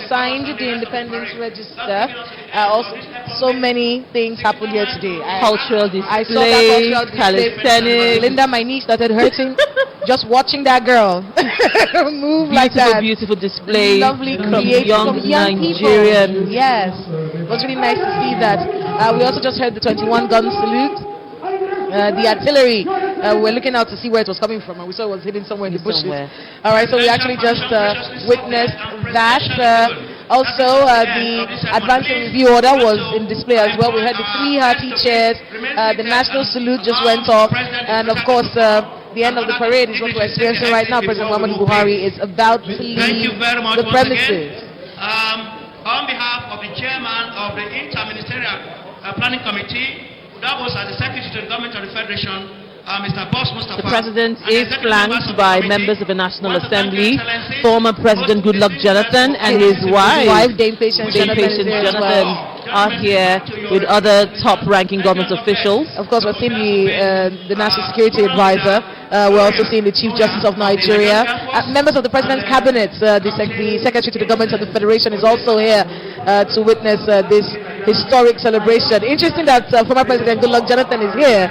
signed the Independence Register. Also, so many things happened here today. Cultural I saw that display, cultural display. calisthenics. Linda, my knee started hurting just watching that girl move like that. Beautiful display Lovely from creative young people. Nigerians. Yes, it was really nice to see that. We also just heard the 21 gun salute. The artillery, we're looking out to see where it was coming from, and we saw it was hidden somewhere in the bushes. All right, so we actually just witnessed that. Also, the advance and review order was in display as well. We heard the 3 hearty cheers. The national salute just went off, and of course, the end of the parade is what we're experiencing right now. President Muhammadu Buhari is about to leave the premises. On behalf of the chairman of the Inter-Ministerial Planning Committee, that was the Secretary to the Government of the Federation, Mr. Boss Mustafa. The President is flanked by members of the National Assembly, former President Goodluck Jonathan and his wife, Dame Patience Jonathan, are here with other top-ranking government officials. Of course, we're seeing the National Security Advisor. We're also seeing the Chief Justice of Nigeria. Members of the President's Cabinet, the Secretary to the Government of the Federation is also here to witness this historic celebration. Interesting that former President Goodluck Jonathan is here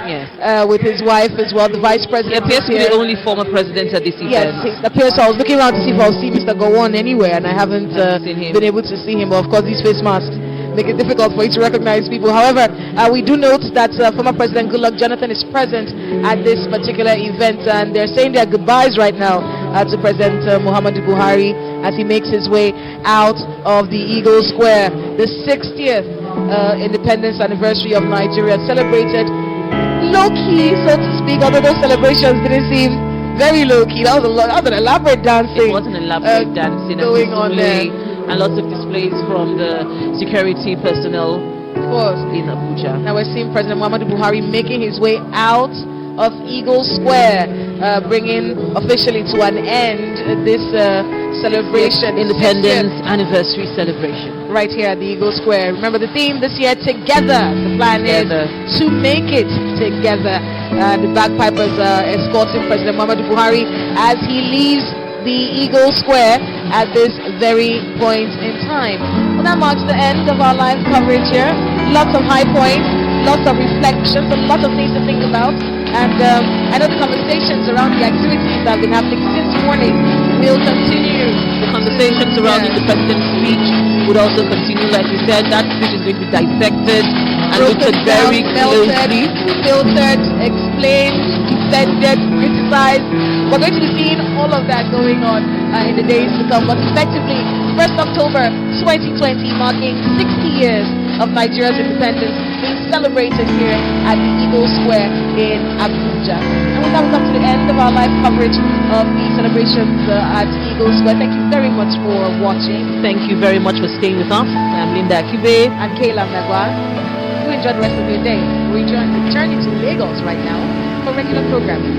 with his wife as well, the Vice President. He appears to be the only former president at this event. Yes, it appears so. I was looking around to see if I'll see Mr. Gowon anywhere, and I haven't been able to see him. But of course, these face masks make it difficult for you to recognize people. However, we do note that former President Goodluck Jonathan is present at this particular event, and they're saying their goodbyes right now to President Muhammadu Buhari as he makes his way out of the Eagle Square. The 60th Independence Anniversary of Nigeria celebrated low-key, so to speak, although those celebrations didn't seem very low-key. That was an elaborate dancing. It was an elaborate dancing going on there. And lots of displays from the security personnel in Abuja. Now we're seeing President Muhammadu Buhari making his way out of Eagle Square, bringing officially to an end this celebration, Independence Anniversary celebration. Right here at the Eagle Square. Remember the theme this year, Together. The plan is to make it together. The bagpipers are escorting President Muhammadu Buhari as he leaves the Eagle Square at this very point in time. Well, that marks the end of our live coverage here. Lots of high points, lots of reflections, a lot of things to think about. And I know the conversations around the activities that have been happening since morning will continue. The conversations around the President's speech would also continue. Like we said, that speech is going to be dissected and looked at very closely. Filtered, explained, defended, criticized. We're going to be seeing all of that going on in the days to come. But effectively, 1st October 2020, marking 60 years of Nigeria's independence, being celebrated here at the Eagle Square in Abuja. And with that, we come to the end of our live coverage of the celebrations at Eagle Square. Thank you very much for watching. Thank you very much for staying with us. I'm Linda Akibe and Kayla Megwa. Do enjoy the rest of your day. We're returning to Lagos right now for regular programming.